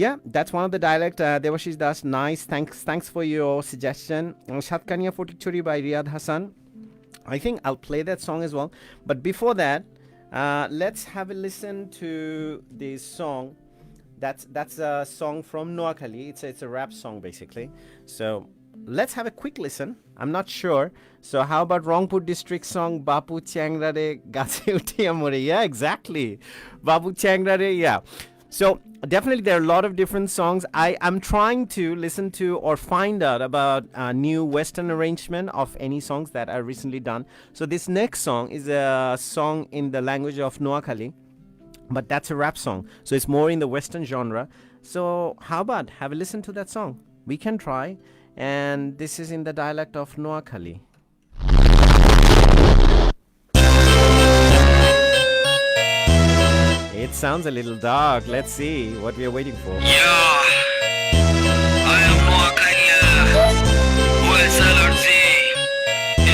Yeah, that's one of the dialect. Devashish Das, nice. Thanks for your suggestion. Shatkania Fotichuri by Riyad Hassan. I think I'll play that song as well. But before that, let's have a listen to this song. That's a song from Noakhali. It's a rap song basically. So let's have a quick listen. I'm not sure. So how about Rangpur district song Bapu Changrare Gache Utiya More? Yeah, exactly. Bapu Changrare, yeah. So definitely there are a lot of different songs. I'm trying to listen to or find out about new Western arrangement of any songs that are recently done. So this next song is a song in the language of Noakhali, but that's a rap song. So it's more in the Western genre. So how about have a listen to that song? We can try. And this is in the dialect of Noakhali. It sounds a little dark. Let's see what we are waiting for.
Yeah, I am Noakhali. West Allergy.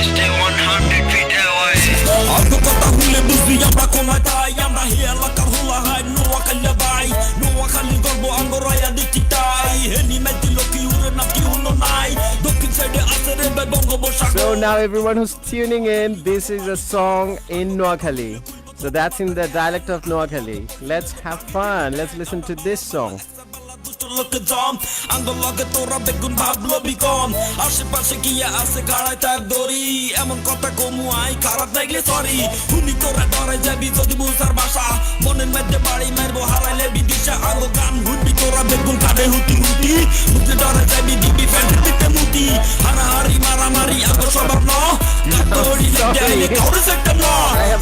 Stay 100 feet away.
now everyone who's tuning in, this is a song in Noakhali. So that's in the dialect of Noakhali. Let's have fun. Let's listen to this song.
লোকে জম আঙ্গুল লগে তোরা বেগুন ভাবলো BCom আশেপাশে গিয়া আছে গাড়ায় তার দড়ি এমন কথা কমু আই খারাপ দেখলে সরি হুনি তোরা ডরে যাবি যদি বুঝার ভাষা মনের মধ্যে বাড়ি মারবো হারাইলে বিদিশা আঙ্গুল গান হুনবি তোরা বেগুন কাটে হুটি হুটি বুঝতে ডরে যাবি দিবি ফ্যান্টের দিতে মুতি হানাহারি মারামারি আঙ্গুল সবার ন কাটড়ি দেয় কাউরে সেটা ন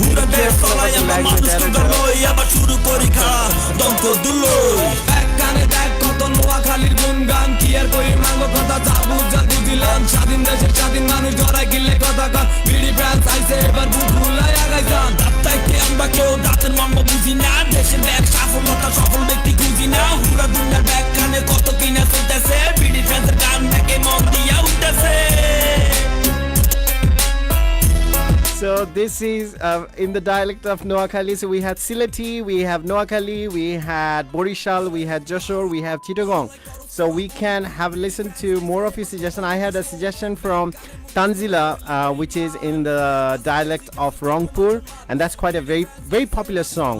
হুরা দেশ চলাই আমরা মানুষ তোর লই আবার শুরু করি খা দমক দুলই এক কানে দেখ কত নোয়াখালীর গুনগান কি আর কই মাঙ্গো কথা যাবু জাদু দিলাম স্বাধীন দেশের স্বাধীন মানুষ ধরাই গিলে কথা কান বিড়ি ব্রাঞ্চ আইছে এবার বুক ভুলাই আগাই যান দাঁতাইতে আমরা কেউ দাঁতের মর্ম বুঝি না দেশের ব্যাগ সফলতা সফল ব্যক্তি খুঁজি না হুরা দুনিয়ার ব্যাগ খানে কত কিনা চলতেছে বিড়ি ব্রাঞ্চের গান থেকে মন দিয়া উঠতেছে
So this is in the dialect of Noakhali. So we had Sileti, we have Noakhali, we had Borishal, we had Joshore, we have Chittagong. So we can have listened to more of your suggestion. I had a suggestion from Tanzila, which is in the dialect of Rangpur, and that's quite a very popular song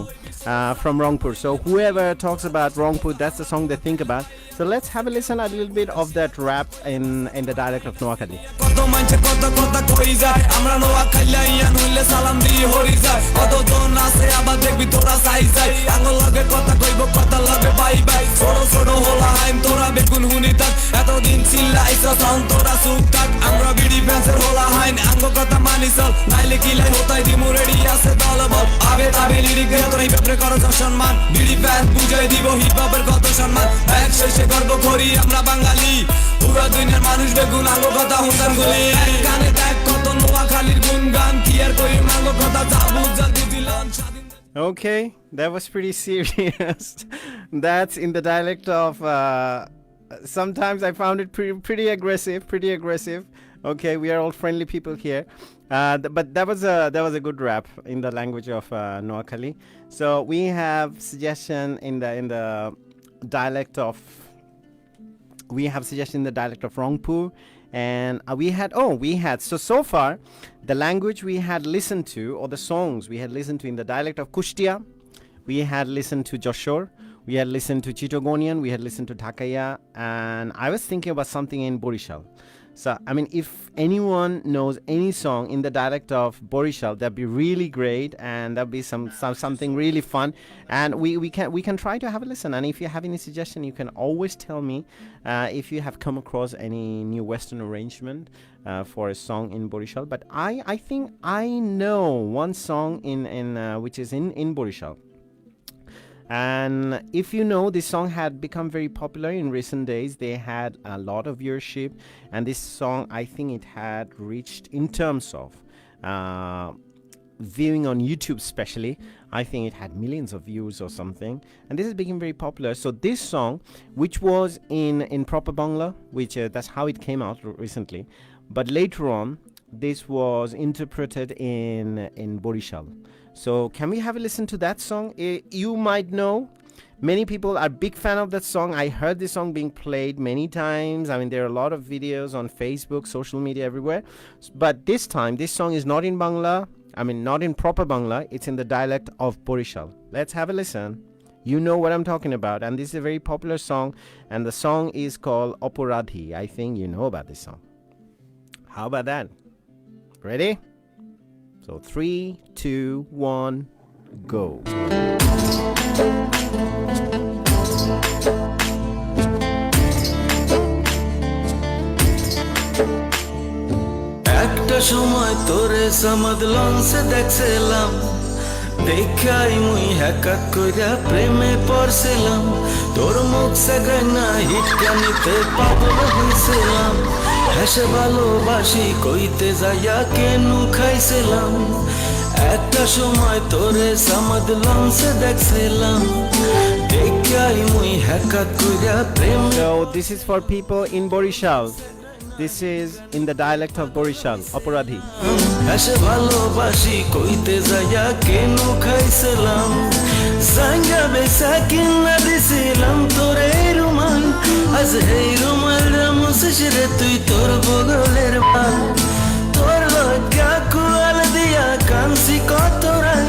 from Rangpur. So whoever talks about Rangpur, that's the song they think about. So let's have a listen a little bit of that rap in the dialect of Noakhali.
কত মানছে কত কথা কই যায় আমরা নোয়াখালীয়া নইলে সালাম দি হরি যায় কত জন আছে আবার দেখবি তোরা চাই যায় আঙ্গুল লগে কথা কইব কথা লগে বাই বাই ছোট ছোট হলা হাইম তোরা বেগুন হুনি থাক এতদিন চিল্লাইছ সাউন্ড তোরা চুপ থাক আমরা বিড়ি ব্যান্সের হলা হাইন আঙ্গ কথা মানি চল নাইলে কিলাই হতাই দিমু রেডি আছে দলবল আবে আবে লিরিক গে তোরা হিপহপে করো সম্মান বিড়ি ব্যান্ড বুঝাই দিব হিপহপের কত সম্মান এক শেষে গর্ব করি আমরা বাঙালি পুরো দুনিয়ার মানুষ বেগুন আঙ্গ কথা হুনদান গুলি কানে দেখ কত নোয়াখালীর গুনগান কি আর কই মাঙ্গ কথা যাবু জাদু দিলাম স্বাধীন
Okay, that was pretty serious. That's in the dialect of. Sometimes I found it pretty aggressive. Okay, we are all friendly people here, but that was a good rap in the language of Noakhali. So we have suggestion in the dialect of. We have suggestion in the dialect of Rangpur, and we had so far the language we had listened to, or the songs we had listened to in the dialect of Kushtia, we had listened to Joshore, we had listened to Chittagonian, we had listened to Thakaya, and I was thinking about something in Borishal. So I mean, if anyone knows any song in the dialect of Borishal, that'd be really great, and that'd be something really fun, and we can try to have a listen. And if you have any suggestion, you can always tell me if you have come across any new Western arrangement for a song in Borishal. But I think I know one song in which is in Borishal. And if you know, this song had become very popular in recent days. They had a lot of viewership, and this song, I think it had reached, in terms of viewing on YouTube especially, I think it had millions of views or something, and this has become very popular. So this song, which was in proper Bangla, which that's how it came out recently, but later on this was interpreted in Borishal. So can we have a listen to that song? You might know, many people are big fan of that song. I heard this song being played many times. I mean, there are a lot of videos on Facebook, social media, everywhere. But this time, this song is not in Bangla. I mean, not in proper Bangla. It's in the dialect of Borishal. Let's have a listen. You know what I'm talking about. And this is a very popular song. And the song is called Oporadhi. I think you know about this song. How about that? Ready? So 3, 2, 1, go.
একটা সময় তোরে সমাদ লঞ্চে দেখছিলাম দেখাই মুই হ্যাকাত কইরা প্রেমে পড়ছিলাম তোর মুখ সাগাই না হিটকানিতে পাগল হইছিলাম হেসে ভালোবাসি কইতে যাইয়া কেনু খাইছিলাম একটা সময় তোরে সমাদ লঞ্চে দেখছিলাম দেখাই মুই হ্যাকাত কইরা প্রেম
So this is for people in Borishal. This is in the dialect of Borishal, Aparadhi.
হেসে ভালোবাসি কইতে যাইয়া কেনু খাইছিলাম সাঙ্গা বেসা কিনা দিছিলাম তোরে রুমাল আজ এই রুমাল মুছিস রে তুই তোর বগলের মাল তোর ভাগ্যা কুয়াল দিয়া কানসি কত রাই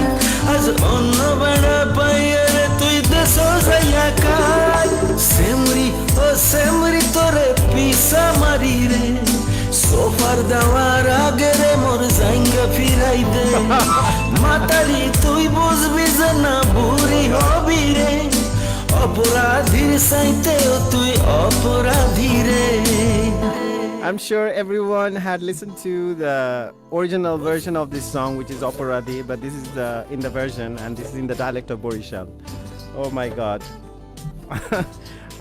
আজ অন্য বেড়া পাইয়ারে তুই দেশ যাইয়া কাই সেমরি ও সেমরি তোরে পিসা মারি রে সোফার দেওয়ার আগে রে মোর জাইঙ্গা ফিরাই দে মাতারি তুই বুঝবি যে না বুড়ি হবি রে অপরাধীর সাইতেও তুই অপরাধী রে
I'm sure everyone had listened to the original version of this song, which is Operadi, but this is in the version, and this is in the dialect of Borishal. Oh my God.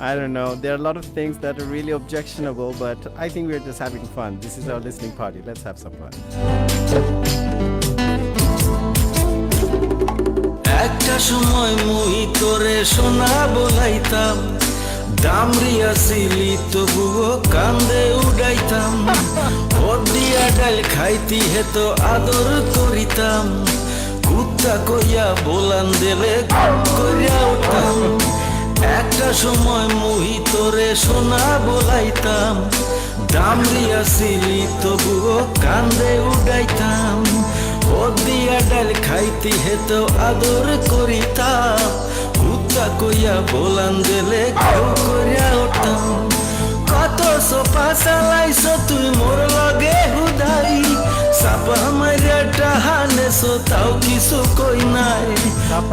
I don't know. There are a lot of things that are really objectionable, but I think we're just having fun. This is our listening party. Let's have some fun.
একটা সময় মুই তোরে সোনা বলাইতাম দামরিয়া Seely তবুও কান্দে উড়াইতাম ওর দিয়া ডাল খাইতি হেতো আদর করিতাম কুত্তা কইয়া বলান দেলে কইয়া উঠতাম একটা সময় মুই তোরে সোনা বলাইতাম দামরিয়া সিলি তবুও কান্দে উড়াইতাম ওর দিয়া ডাল খাইতি হেতো আদর করিতাম কুত্তা কইয়া বলান দিলে কেউ করিয়া উঠতাম কত সোপা চালাইছ তুই মোর লগে হুদাই সাপা মারিয়া টাহানেছো তাও কিছু কই নাই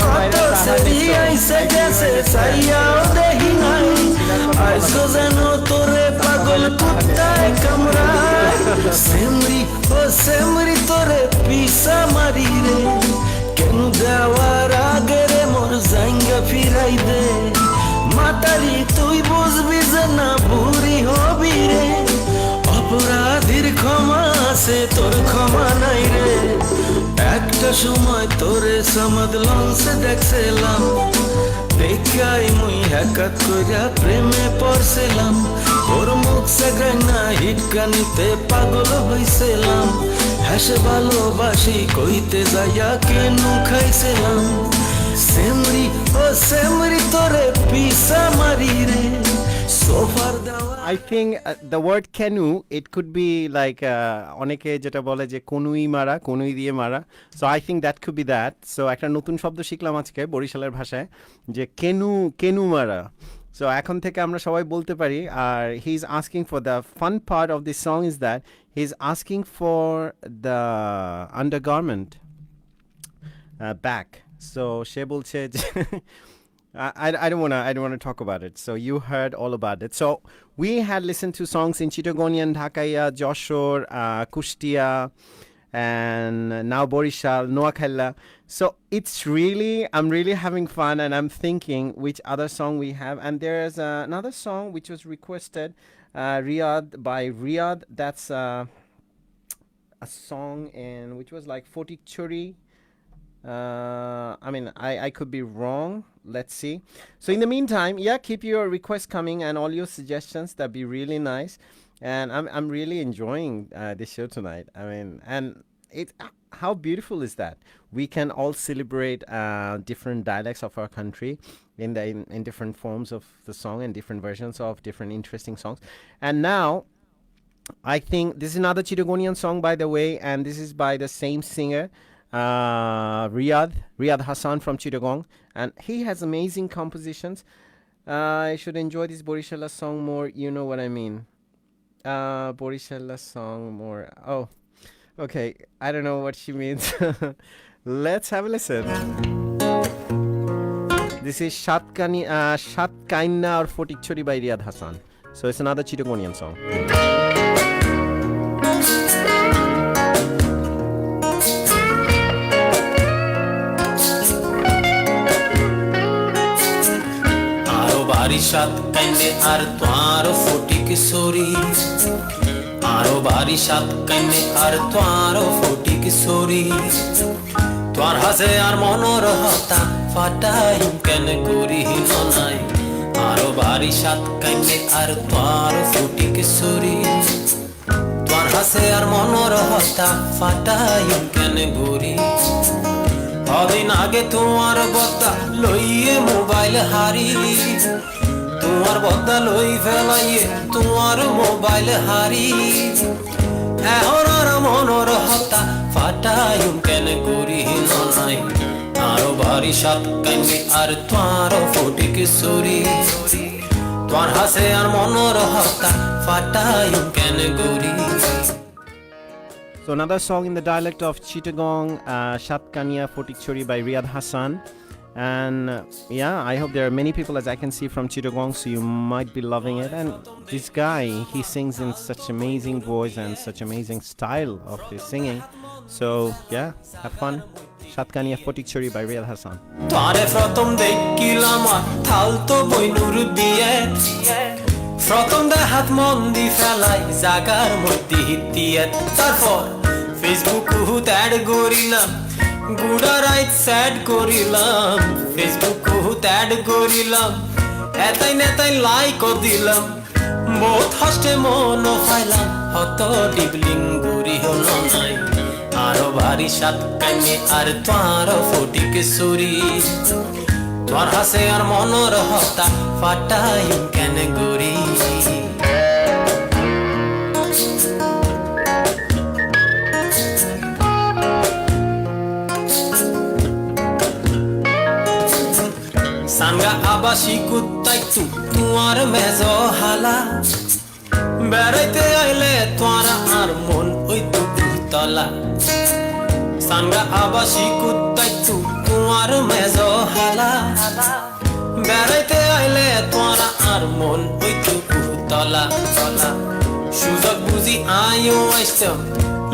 কত সেরি আইসে গেছে চাইয়াও দেখি নাই আইস যেন তোরে পাগল কুত্তায় কামড়ায় সেমরি ও সেমরি তোরে পিসা মারি রে কেন দেওয়ার আগে রে মোর জাইঙ্গা ফিরাই দে মাতারি তুই বুঝবি যে না বুড়ি হবি রে অপরাধীর ক্ষমা আছে তোর ক্ষমা নাই রে একটা সময় তোরে সমাদ লঞ্চে দেখছিলাম দেখাই মুই হ্যাকাত কইরা প্রেমে পড়ছিলাম তোর মুখ সাগাই না হিটকানিতে পাগল হইছিলাম হাসে ভালোবাসি কইতে যাইয়া কেন খাইছিলাম সেমরি ও সেমরি তোরে পিসা মারি রে সোফার দেওয়া
I think the word kenu, it could be like অনেকে যেটা বলে যে কনুই মারা কনুই দিয়ে মারা, so I think that could be that. So একটা নতুন শব্দ শিখলাম আজকে বরিশালের ভাষায় যে কেনু কেনু মারা. So এখন থেকে আমরা সবাই বলতে পারি. আর he is asking for the fun part of this song is that he is asking for the undergarment back. So সে বলছে যে I don't want to talk about it. So you heard all about it. So we had listened to songs in Chittagonian, Dhakaya, Joshore, Kushtia, and now Borishal, Noakhella. So it's really, I'm really having fun, and I'm thinking which other song we have. And there's another song which was requested, Riyadh by Riyadh. That's a song in which was like 40 Churi. I mean, I could be wrong. Let's see. So in the meantime, yeah, keep your requests coming and all your suggestions. That'd be really nice. And I'm really enjoying this show tonight. I mean, and it how beautiful is that? We can all celebrate different dialects of our country in different forms of the song and different versions of different interesting songs. And now, I think this is another Chittagonian song, by the way, and this is by the same singer. Riyadh Hassan from Chittagong, and he has amazing compositions. I should enjoy this Borishalla song more, you know what I mean. Borishalla song more. Oh, okay, I don't know what she means. Let's have a listen. This is Shatkaina or Fotikchori by Riyadh Hassan. So it's another Chittagonian song.
বারিশাত কাইনে আর তোর Phatik sorry আরো বারিশাত কাইনে আর তোর Phatik sorry তোর হাসে আর মনোর হতা ফাটাই কেন করি নাই আরো বারিশাত কাইনে আর তোর ফটিক সরি তোর হাসে আর মনোর হতা ফাটাই কেন করি কদিন আগে তোমার বদা লইয়ে মোবাইল হারি তোমার বদা লই ফেলাইয়ে তোমার মোবাইল হারি এখন আর মনোর হতা ফাটায়ুম কেন করি নাই আরো ভারী সাত কান্দি আর তোমার ফটিক সুরি তোমার হাসে আর মনোর হতা ফাটায়ুম কেন করি
So another song in the dialect of Chittagong, Shatkania Fotikchori by Riyad Hassan. And yeah, I hope there are many people, as I can see, from Chittagong, so you might be loving it. And this guy, he sings in such amazing voice and such amazing style of his singing. So yeah, have fun. Shatkania Fotikchori by Riyad Hassan.
তোরে প্রথম দেখিলাম থালতো বইনুর বিয়ে প্রথম দেখাত মন দি ফেলাই জাগার মধ্যে হিতিয়ে তারপর ফেসবুক হুত অ্যাড করিলাম গুড়া রাইট স্যাড করিলাম ফেসবুক হুত অ্যাড করিলাম এতাই নেতাই লাইকও দিলাম বহুত হাসতে মন ফাইলাম হত ডিবলিং গুড়ি হলো নাই আরো ভারী সাত কান্নি আর তোমার ফটিক সুরি তোমার হাসে আর মনোর হতা ফাটায়ুম কেন গরি সাঙ্গা আবাসী কুত্তাই তোমার মেজ হালা বেড়াইতে আইলে তোমার আর মন ওই তলা সাঙ্গা আবাসী কুত্তাই তোমার মেজ হালা বেড়াইতে আইলে তোমার আর মন ওই তলা সুযোগ বুঝি আয়ো আসতাম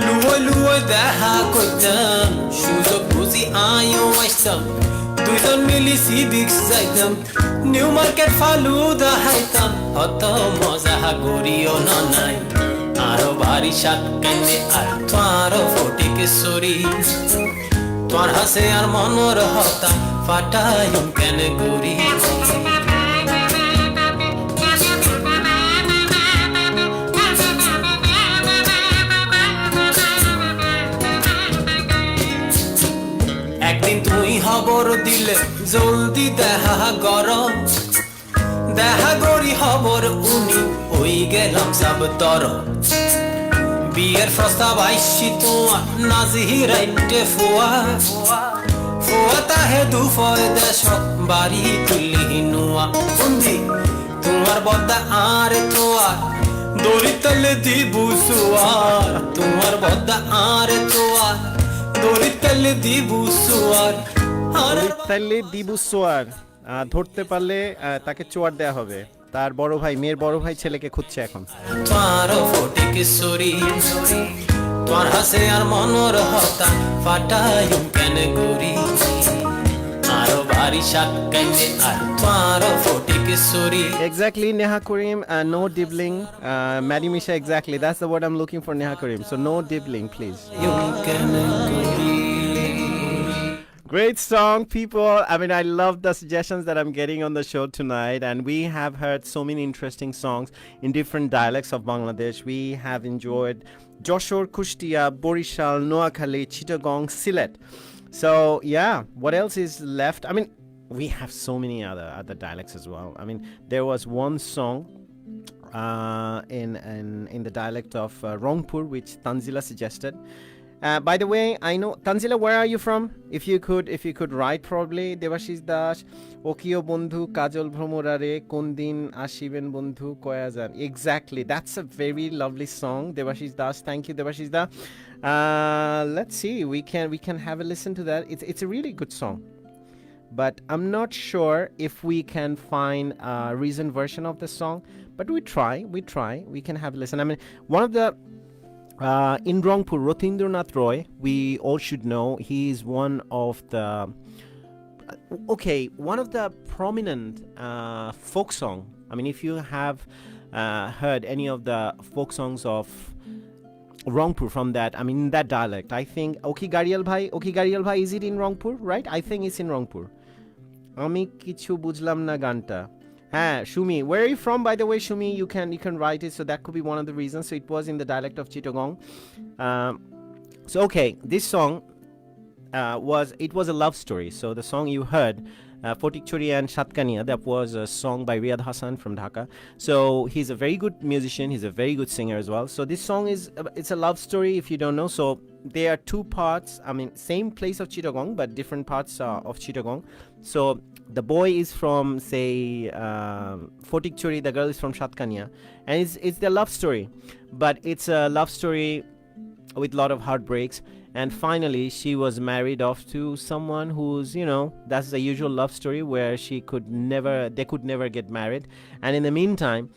লুয় লুয় দেখা করতাম সুযোগ বুঝি আয়ো আসতাম দুইজন মিলি সিবিক্স যাইতাম নিউ মার্কেট ফালুদা খাইতাম হত মজা গরিও নাই আরো ভারী সাত কান্দি আর তোমার ফটিক সুরি তোমার হাসে আর মনোর হতা ফাটায়ুম কেন গরি একদিন তুই খবর দিলে জলদি দেখা গরম দেখা গরি খবর উনি হই গেলাম সব তর বিয়ের প্রস্তাব আইসি তোমার নাজিরাইটে ফুয়া ফুয়া তাহে দুফয় দেশ বাড়ি তুলি নুয়া বন্দি তোমার বদ্দা আর তোয়ার দড়ি তলে দিবু সুয়ার তোমার বদ্দা আর তোয়ার দড়ি তলে দিবু সুয়ার
তাইলে দিবু সোয়ার ধরতে পারলে তাকে চোয়ার দেয়া হবে তার বড় ভাই মেয়ের বড় ভাই ছেলেকে খুঁজছে এখন
তোমার ফটিক সুরি তোমার হাসে আর মনোর হতা ফাটায়ুম কেন গরি আরো ভারী সাত কান্দি আর তোমার ফটিক সুরি
Exactly, Neha Karim, no dibbling. Maddie Misha, exactly. That's the word I'm looking for, Neha Karim. So no dibbling, please. Great song, people. I mean, I love the suggestions that I'm getting on the show tonight. And we have heard so many interesting songs in different dialects of Bangladesh. We have enjoyed Joshore, Kushtia, Borishal, Noakhali, Chittagong, Sylhet. So, yeah, what else is left? I mean, we have so many other dialects as well. I mean, there was one song in the dialect of Rangpur, which Tanzila suggested. By the way, I know Tanzila, where are you from? If you could write probably. Devashish Das, Okio Bondhu, Kajol Bhromorare, Kondin Ashiben Bondhu, Koyajan. Exactly, that's a very lovely song. Devashish Das, thank you, Devashish Das. Let's see, we can have a listen to that. It's a really good song. But I'm not sure if we can find a recent version of the song. But we try. We can have a listen. I mean, one of the in Rangpur, Rotindranath Roy, we all should know, he is one of the prominent folk song. I mean, if you have heard any of the folk songs of Rangpur from that, I mean, in that dialect, I think Oki Garial Bhai, is it in Rangpur, right? I think it's in Rangpur. Ami kichu bujlam na ganta. Shumi, where are you from, by the way? Shumi, you can write it, so that could be one of the reasons. So it was in the dialect of Chittagong. So okay, this song was a love story. So the song you heard Fotik Chori and Shatkania. That was a song by Riyad Hassan from Dhaka. So he's a very good musician. He's a very good singer as well. So this song it's a love story if you don't know. So there are two parts. I mean, same place of Chittagong, but different parts of Chittagong. So the boy is from, say, Fotik Chori. The girl is from Shatkania. And it's their love story. But it's a love story with a lot of heartbreaks. And finally, she was married off to someone who's, that's the usual love story where they could never get married. And in the meantime,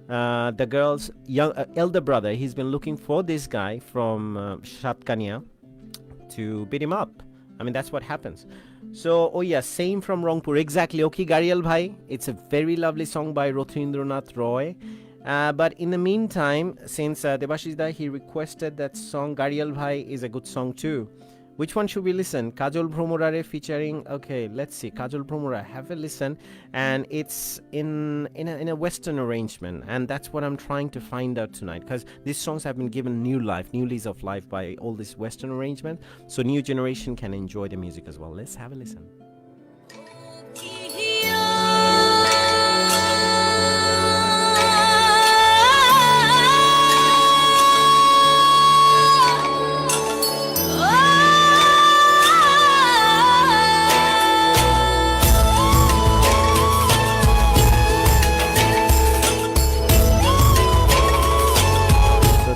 the girl's elder brother, he's been looking for this guy from Shatkania to beat him up. I mean, that's what happens. So, same from Rangpur. Exactly. Okay, Garial Bhai. It's a very lovely song by Rothindranath Roy. But in the meantime, since Debashish Da, he requested that song, Garial Bhai is a good song too. Which one should we listen? Kajol Bhromorare featuring, okay, let's see, Kajol Bhromora, have a listen. And it's in a Western arrangement. And that's what I'm trying to find out tonight. Because these songs have been given new lease of life by all this Western arrangement. So new generation can enjoy the music as well. Let's have a listen.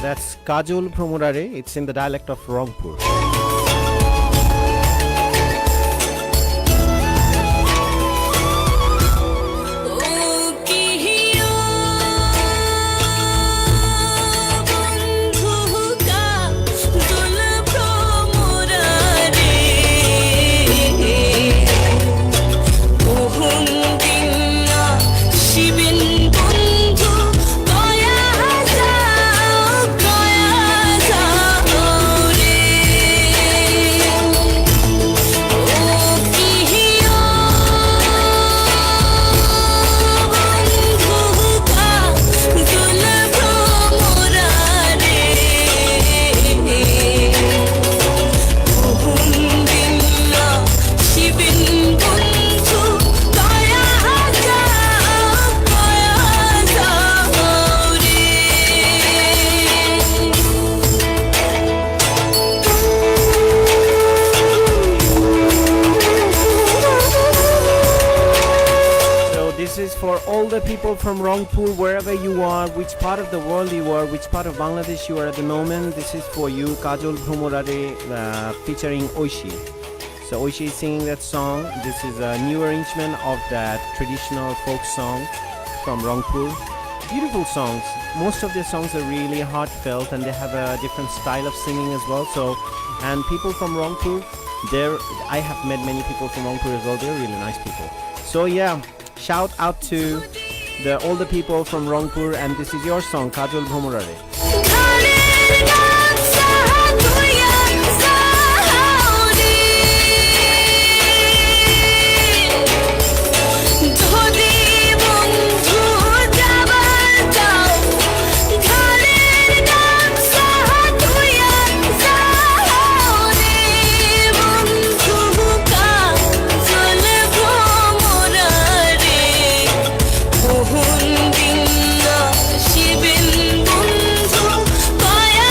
That's Kajol Bhromorare. It's in the dialect of Rangpur. For all the people from Rangpur, wherever you are, which part of the world you are, which part of Bangladesh you are at the moment, this is for you, Kajol Bhromorare featuring Oishi. So Oishi is singing that song. This is a new arrangement of that traditional folk song from Rangpur. Beautiful songs. Most of their songs are really heartfelt and they have a different style of singing as well. So, and people from Rangpur, I have met many people from Rangpur as well. They're really nice people. So yeah. Shout out to all the people from Rangpur, and this is your song, Kajol Bhromorare.
Shibin bundhu kaya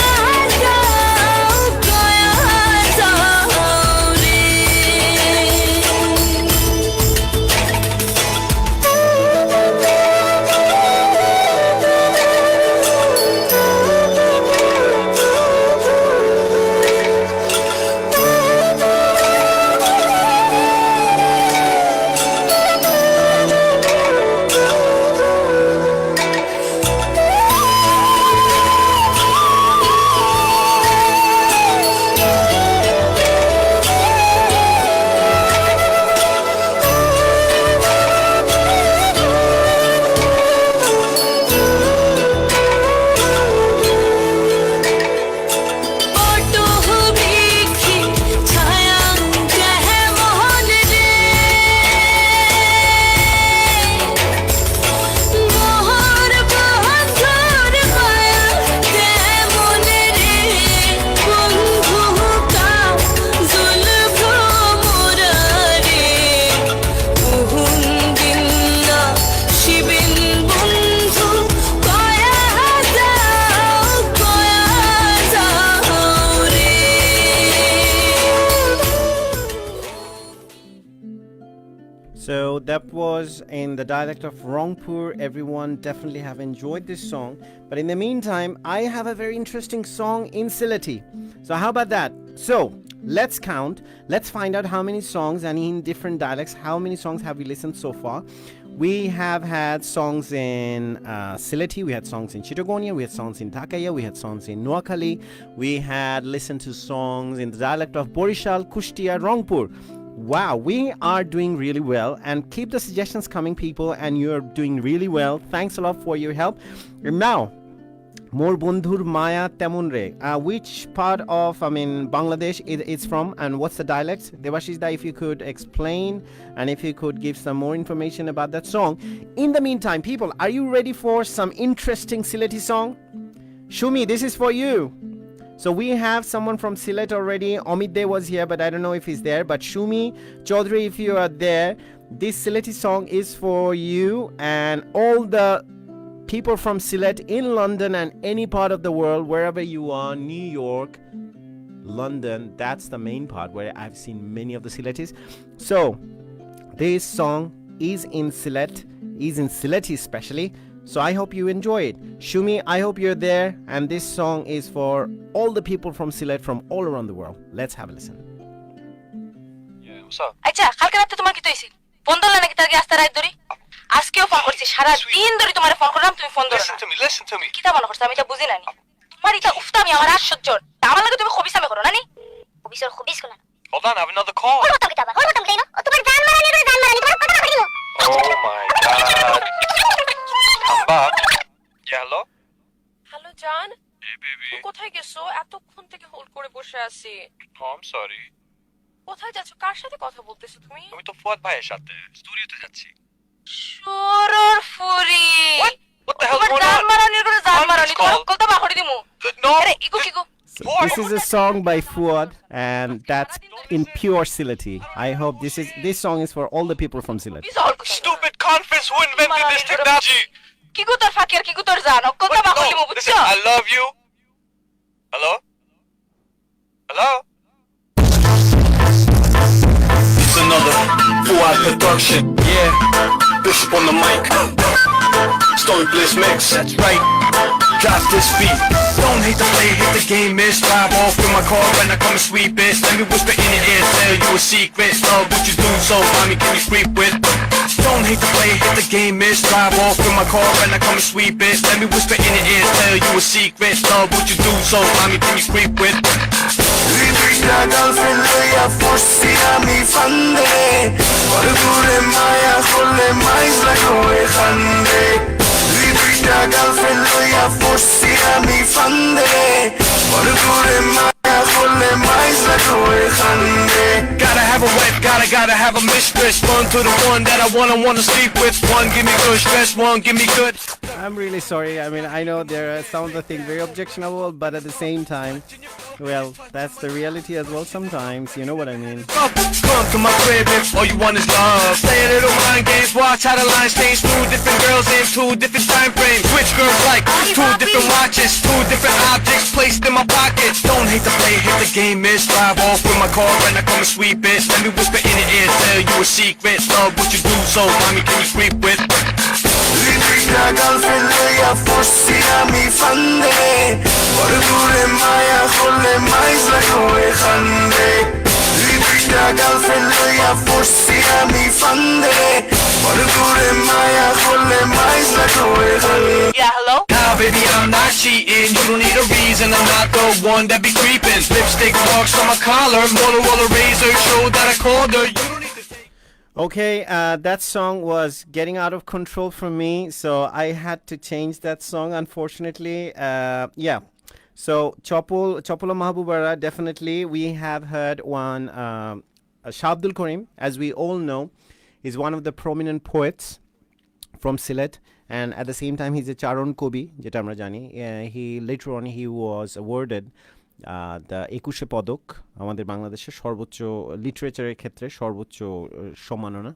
So that was in the dialect of Rangpur. Everyone definitely have enjoyed this song. But in the meantime, I have a very interesting song in Sylheti. So how about that? So let's count. Let's find out how many songs and in different dialects. How many songs have we listened so far? We have had songs in Sylheti, we had songs in Chittagong, we had songs in Dhakaya, we had songs in Noakhali, we had listened to songs in the dialect of Borishal, Kushtia, Rangpur. Wow, we are doing really well, and keep the suggestions coming, people, and you're doing really well. Thanks a lot for your help. And now, Mor Bondhur Maya Temon Re. Which part of, Bangladesh it's from, and what's the dialect? Devashis Da, if you could explain, and if you could give some more information about that song. In the meantime, people, are you ready for some interesting Sylheti song? Shumi, this is for you. So we have someone from Sylhet already. Amit Dey was here, but I don't know if he's there. But Shumi Chaudhary, if you are there, this Sylheti song is for you and all the people from Sylhet in London and any part of the world, wherever you are, New York, London, that's the main part where I've seen many of the Sylhetis. So this song is in Sylhet, is in Sylheti especially. So I hope you enjoy it. Shumi, I hope you're there, and this song is for all the people from Sylhet from all around the world. Let's have a listen.
Yeah, what's up?
আচ্ছা কালকে রাতে তোমার কি হইছিল phone ধরলে নাকি তার আস্তে রাত ধরে আজকেও ফোন করছি সারা দিন ধরে তোমারে ফোন করলাম তুমি ফোন ধরো না
Listen to me.
কি তা মনে করছ আমি এটা বুঝি না তোমার এটা উফতামি আমার আর সহ্য আমার লাগে তুমি খবিসামে করো না নি খবিস করো না
Hold on, I have another call.
ওর কথা কিতা ওর কথা কেন ও তোমার জান মারানি রে জান মারানি তোমার কথা বলি দিও
Oh my god. I'm back. Yeah, hello?
Hello জান
Hey, baby.
কোথায় গেছো এতক্ষণ থেকে হোল্ড করে বসে আছি
Oh, I'm sorry.
কোথায় যাচ্ছ কার সাথে কথা বলতেছো তুমি
আমি তো ফুয়াদ ভাইয়ের সাথে স্টুডিওতে যাচ্ছি।
শরর ফুরি
What the hell
তোমার
going
জান
on?
মারানি রে জান মারানি তোমার
Call.
কথা বাহরি দিমু
No.
আরে ego কিগো
This is a song by Fuad, and that's in pure Sylheti. I hope this song is for all the people from Sylhet.
Stupid conference who invented this technology.
কিগো তোর ফাকির কিগো তোর জান কথা বাহরি দিমু
No, listen,
বুঝছো
I love you. Hello? Hello? It's another Fuad production. Yeah, Bishop on the mic. Story Bliss mix. That's right. Drop this beat. Don't hate the play, hit the game, miss. Drive off in my car when I come and sweep it. Let me whisper in your ear, tell you a secret. Love what you do, so mommy can you creep with? Don't hate the play, hit the game, miss. Drive off in my car when I come and sweep it. Let me whisper in your ear, tell you a secret. Love what you do, so mommy can you creep with?
Ripita girlfriend লইয়া ফসছি আমি ফান্দে বড়গুরে মায়া করলে মাইজ লাগো এখানে Ripita girlfriend লইয়া ফসছি আমি ফান্দে বড়গুরে মায়া করলে মাইজ লাগো এখানে
Gotta have a wife, gotta have a mistress. One to the one that I wanna sleep with. One give me good stress, one give me good.
I'm really sorry. I know there are some of the things very objectionable, but at the same time, well, that's the reality as well sometimes. You know what I mean.
Come to my crib if all you want is love. Play a little mind games, watch how the lines change. Two different girls in two different time frames. Which girls like two different watches, two different objects placed in my pocket. Don't hate the play, hit the game, miss. Drive off with my car when I come and sweep it. Let me whisper in your ear, tell you a secret. Love what you do, so mommy can you creep with?
Ripita girlfriend লইয়া ফসছি আমি ফান্দে বড়গুরে মায়া করলে মাইজ লাগো এখানে Ripita girlfriend লইয়া ফসছি আমি ফান্দে বড়গুরে মায়া করলে মাইজ লাগো এখানে
Yeah, hello?
Nah, baby, I'm not cheating. You don't need a reason. I'm not the one that be creeping. Lipstick marks on my collar. Motorola razor show that I called her. You don't need to take.
Okay, that song was getting out of control for me, so I had to change that song, unfortunately. Yeah. So Chopula Mahbubara, definitely. We have heard one. Shah Abdul Karim, as we all know, is one of the prominent poets from Sylhet, and at the same time he's a Charon Kobi, jeta amra jani. He later on he was awarded the একুশে পদক আমাদের বাংলাদেশের সর্বোচ্চ লিটারেচারের ক্ষেত্রে সর্বোচ্চ সম্মাননা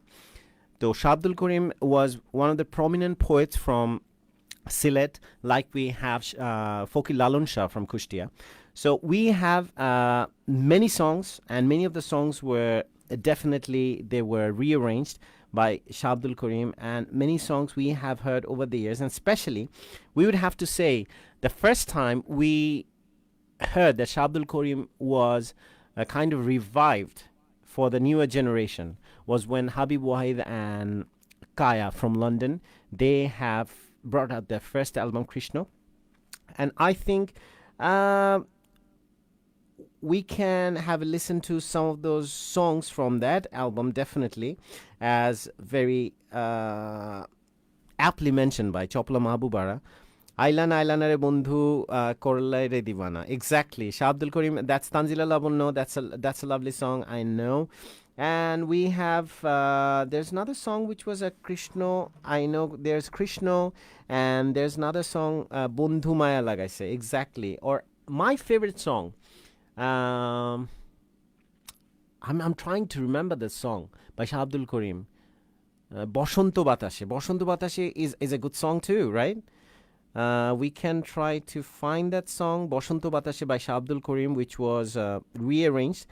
তো Shah Abdul Karim was one of the prominent poets from Sylhet, like we have Fokir Lalon Shah from Kushtia. So we have many songs, and many of the songs were definitely they were rearranged by Shah Abdul Karim, and many songs we have heard over the years. And especially, we would have to say the first time we heard that Shah Abdul Karim was kind of revived for the newer generation was when Habib Wahid and Kaya from London, they have brought out their first album, Krishna. And I think we can have a listen to some of those songs from that album, definitely, as very aptly mentioned by Chopla Mahbubara. Ailan Ailanare Bundhu Korlai Re Divana. Exactly. Shah Abdul Karim, that's Tanzila Labunno. That's a lovely song, I know. And we have there's another song which was a Krishna. I know there's Krishna, and there's another song Bundhu Maya Lagaise. Exactly. Or my favorite song. I'm trying to remember the song by Shah Abdul Karim. Boshanto Batashe. Boshanto Batashe is a good song too, right? We can try to find that song, Boshanto Batashe by Shah Abdul Karim, which was rearranged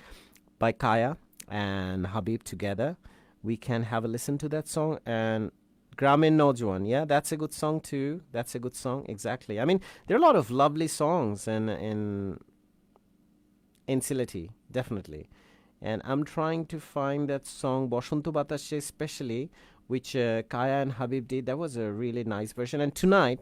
by Kaya and Habib together. We can have a listen to that song. And Gramin Nojwan, yeah, that's a good song too. That's a good song, exactly. I mean, there are a lot of lovely songs in Sylheti, definitely. And I'm trying to find that song, Boshanto Batashe especially, which Kaya and Habib did. That was a really nice version. And tonight,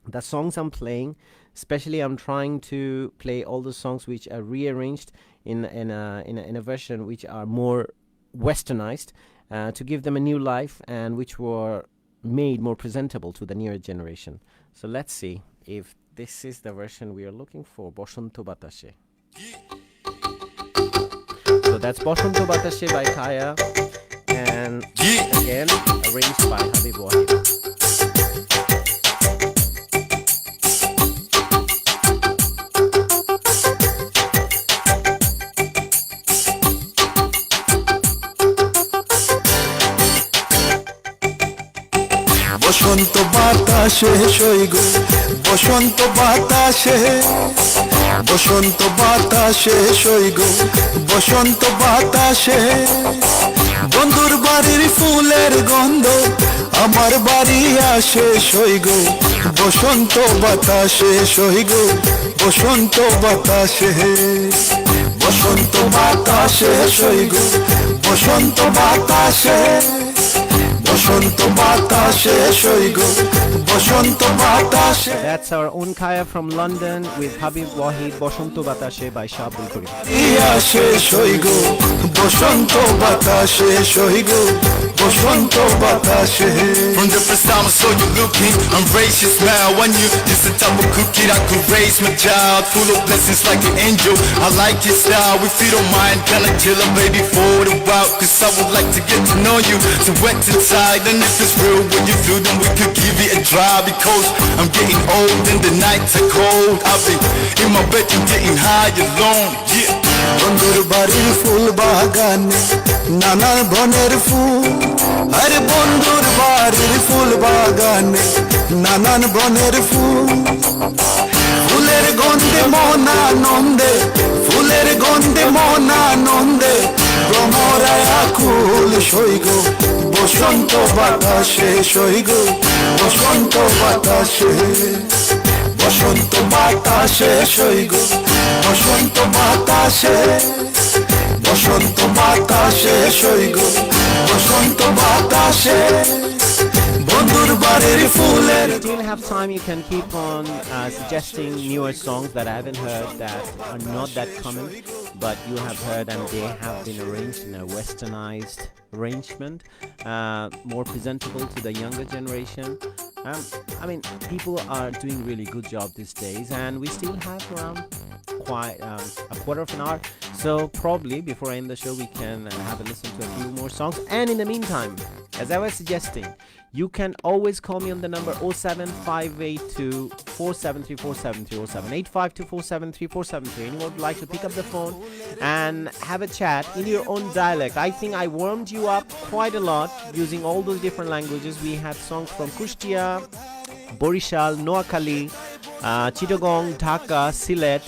the songs I'm playing, especially I'm trying to play all the songs which are rearranged in a version which are more westernized, to give them a new life, and which were made more presentable to the newer generation. So let's see if this is the version we are looking for, Boshanto Batashe. So that's Boshanto Batashe by Kaya, and again arranged by Habib Wahid.
বসন্ত বাতাসে সইগ বসন্ত বাতাসে বসন্ত বাতাসে সইগ বসন্ত বাতাসে বন্ধুর বাড়ির ফুলের গন্ধ আমার বাড়ি আসে সইগ বসন্ত বাতাসে সইগ বসন্ত বাতাসে বসন্ত বাতাসে সইগ বসন্ত বাতাসে
That's our own Kaya from London with Habib Wahid, Boshanto Batashe by Shah Abdul Karim.
From the first time I saw you looking, embrace your smile. When you just the type of cookie that could raise my child, full of blessings like an angel. I like your style, if you don't mind, can I chill a baby for a while? Cause I would like to get to know you, so wet inside. And if it's real what you do, then we could give it a try. Because I'm getting old and the nights are cold. I'll be in my bedroom getting high alone, yeah.
বন্ধুর বাড়ির ফুল বাগানে নানা বনের ফুল, আরে বন্ধুর বাড়ির ফুল বাগানে নানান বনের ফুল, ফুলের গন্ধে মন আনন্দে, ফুলের গন্ধে মন আনন্দে ভ্রমরায় আকুল সইগ বসন্ত বাতাসে সইগ বসন্ত বাতাসে বসন্ত বাতাসে সইগ বসন্ত বাতাসে বসন্ত বাতাসে সইগ বসন্ত বাতাসে বন্ধুর বাড়ির ফুলের.
If you still have time, you can keep on suggesting newer songs that I haven't heard that are not that common, but you have heard and they have been arranged in a westernized arrangement, more presentable to the younger generation. I mean, people are doing really good job these days, and we still have around quite a quarter of an hour. So probably before I end the show, we can have a listen to a few more songs. And in the meantime, as I was suggesting, you can always call me on the number 07582 473 473 or 7852 473 473. Anyone would like to pick up the phone and have a chat in your own dialect. I think I warmed you up quite a lot using all those different languages. We had songs from Kushtia, Borishal, Noakhali, Chittagong, Dhaka, Sylhet.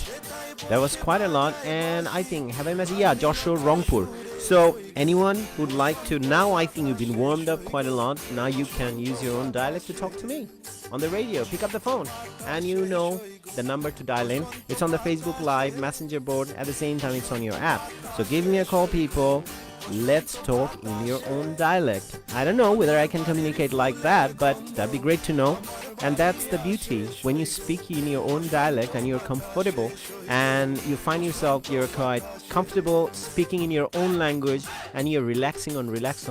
There was quite a lot, and I think have I missed? Yeah, Joshua, Rangpur. So anyone who'd like to, now I think you've been warmed up quite a lot. Now you can use your own dialect to talk to me on the radio. Pick up the phone and you know the number to dial in. It's on the Facebook Live Messenger board. At the same time, it's on your app. So give me a call, people. Let's talk in your own dialect. I don't know whether I can communicate like that, but that'd be great to know. And that's the beauty. When you speak in your own dialect and you're comfortable and you find yourself, you're quite comfortable speaking in your own language and you're relaxing on Relax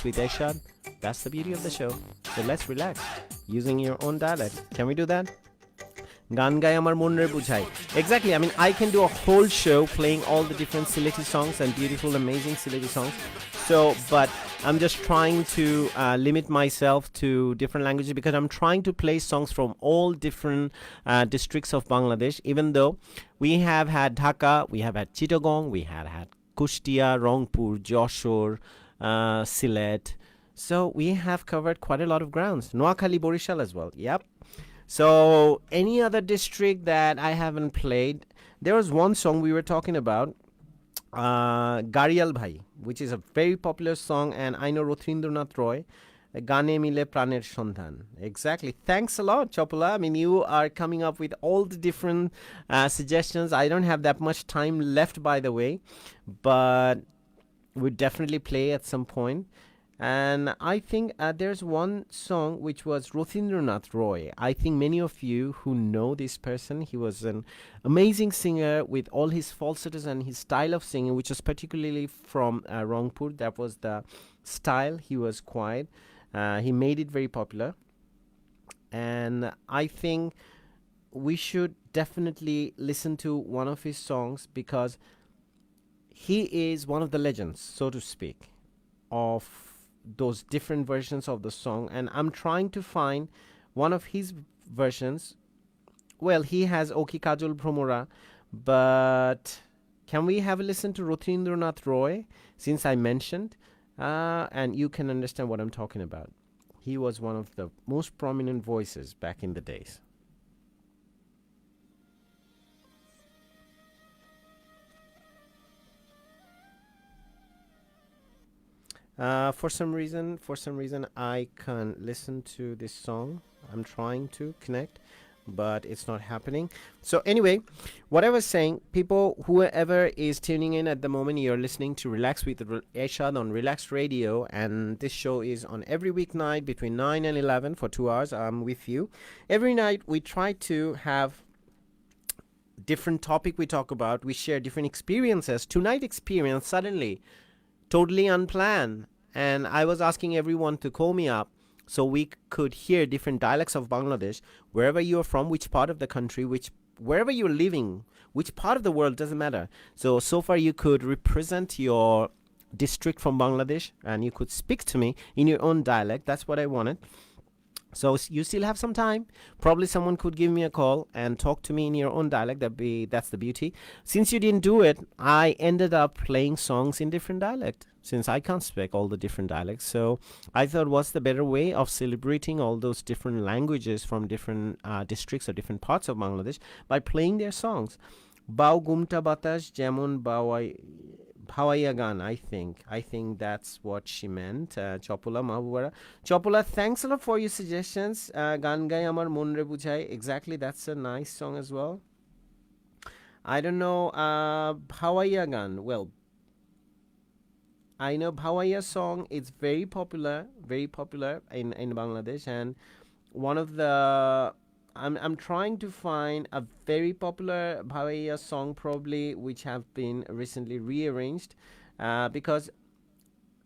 with Ershad. That's the beauty of the show. So let's relax using your own dialect. Can we do that? গান গায় আমার মনের বুঝাই. Exactly. I mean, I can do a whole show playing all the different Sylheti songs and beautiful, amazing Sylheti songs. So, but I'm just trying to limit myself to different languages because I'm trying to play songs from all different districts of Bangladesh. Even though we have had Dhaka, we have had Chittagong, we have had Kushtia, Rangpur, Joshore, Sylhet. So we have covered quite a lot of grounds. Noakhali, Borishal as well. Yep. So, any other district that I haven't played, there was one song we were talking about, Garial Bhai, which is a very popular song, and I know Rothindranath Roy, Gane Mile Praner Sondhan. Exactly. Thanks a lot, Chopula. I mean, you are coming up with all the different suggestions. I don't have that much time left, by the way, but we'll definitely play at some point. And I think there's one song which was Rothindranath Roy. I think many of you who know this person, he was an amazing singer with all his falsettos and his style of singing, which was particularly from Rangpur. That was the style. He was quiet. He made it very popular. And I think we should definitely listen to one of his songs because he is one of the legends, so to speak, of those different versions of the song, and I'm trying to find one of his versions. Well, he has Oki Kajol Bhromora, but can we have a listen to Rothindranath Roy since I mentioned, and you can understand what I'm talking about. He was one of the most prominent voices back in the days. For some reason, I can't listen to this song. I'm trying to connect, but it's not happening. So anyway, what I was saying, people, whoever is tuning in at the moment, you're listening to Relax with Ershad on Relax Radio, and this show is on every weeknight between 9 and 11 for 2 hours. I'm with you. Every night we try to have different topic we talk about. We share different experiences. Tonight experience suddenly totally unplanned, and I was asking everyone to call me up so we could hear different dialects of Bangladesh, wherever you're from, which part of the country, wherever you're living, which part of the world, doesn't matter. So far you could represent your district from Bangladesh and you could speak to me in your own dialect. That's what I wanted. So you still have some time. Probably someone could give me a call and talk to me in your own dialect. That's the beauty. Since you didn't do it, I ended up playing songs in different dialect, since I can't speak all the different dialects. So I thought, what's the better way of celebrating all those different languages from different districts or different parts of Bangladesh by playing their songs. Bao gumta batas jemon bawai Bhawaiya Gan, I think that's what she meant. Chopula Mahbubara. Chopula, thanks a lot for your suggestions. Gan gai amar mon re bujhai. Exactly, that's a nice song as well. I don't know. Bhawaiya Gan. Well, I know Bhawaiya song. It's very popular in Bangladesh, and one of the I'm trying to find a very popular Bhawaiya song, probably, which have been recently rearranged because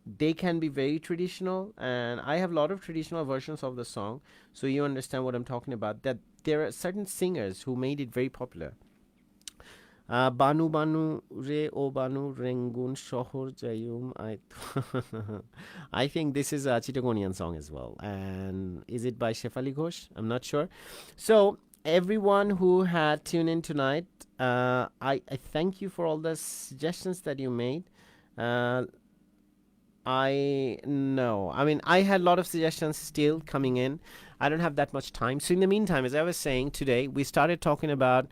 they can be very traditional, and I have a lot of traditional versions of the song, so you understand what I'm talking about, that there are certain singers who made it very popular. Banu Banu Re O Banu Rengun Shohor Jayum. I think this is a Chittagonian song as well. And is it by Shefali Ghosh? I'm not sure. So everyone who had tuned in tonight, I thank you for all the suggestions that you made. I know. I mean, I had a lot of suggestions still coming in. I don't have that much time. So in the meantime, as I was saying today, we started talking about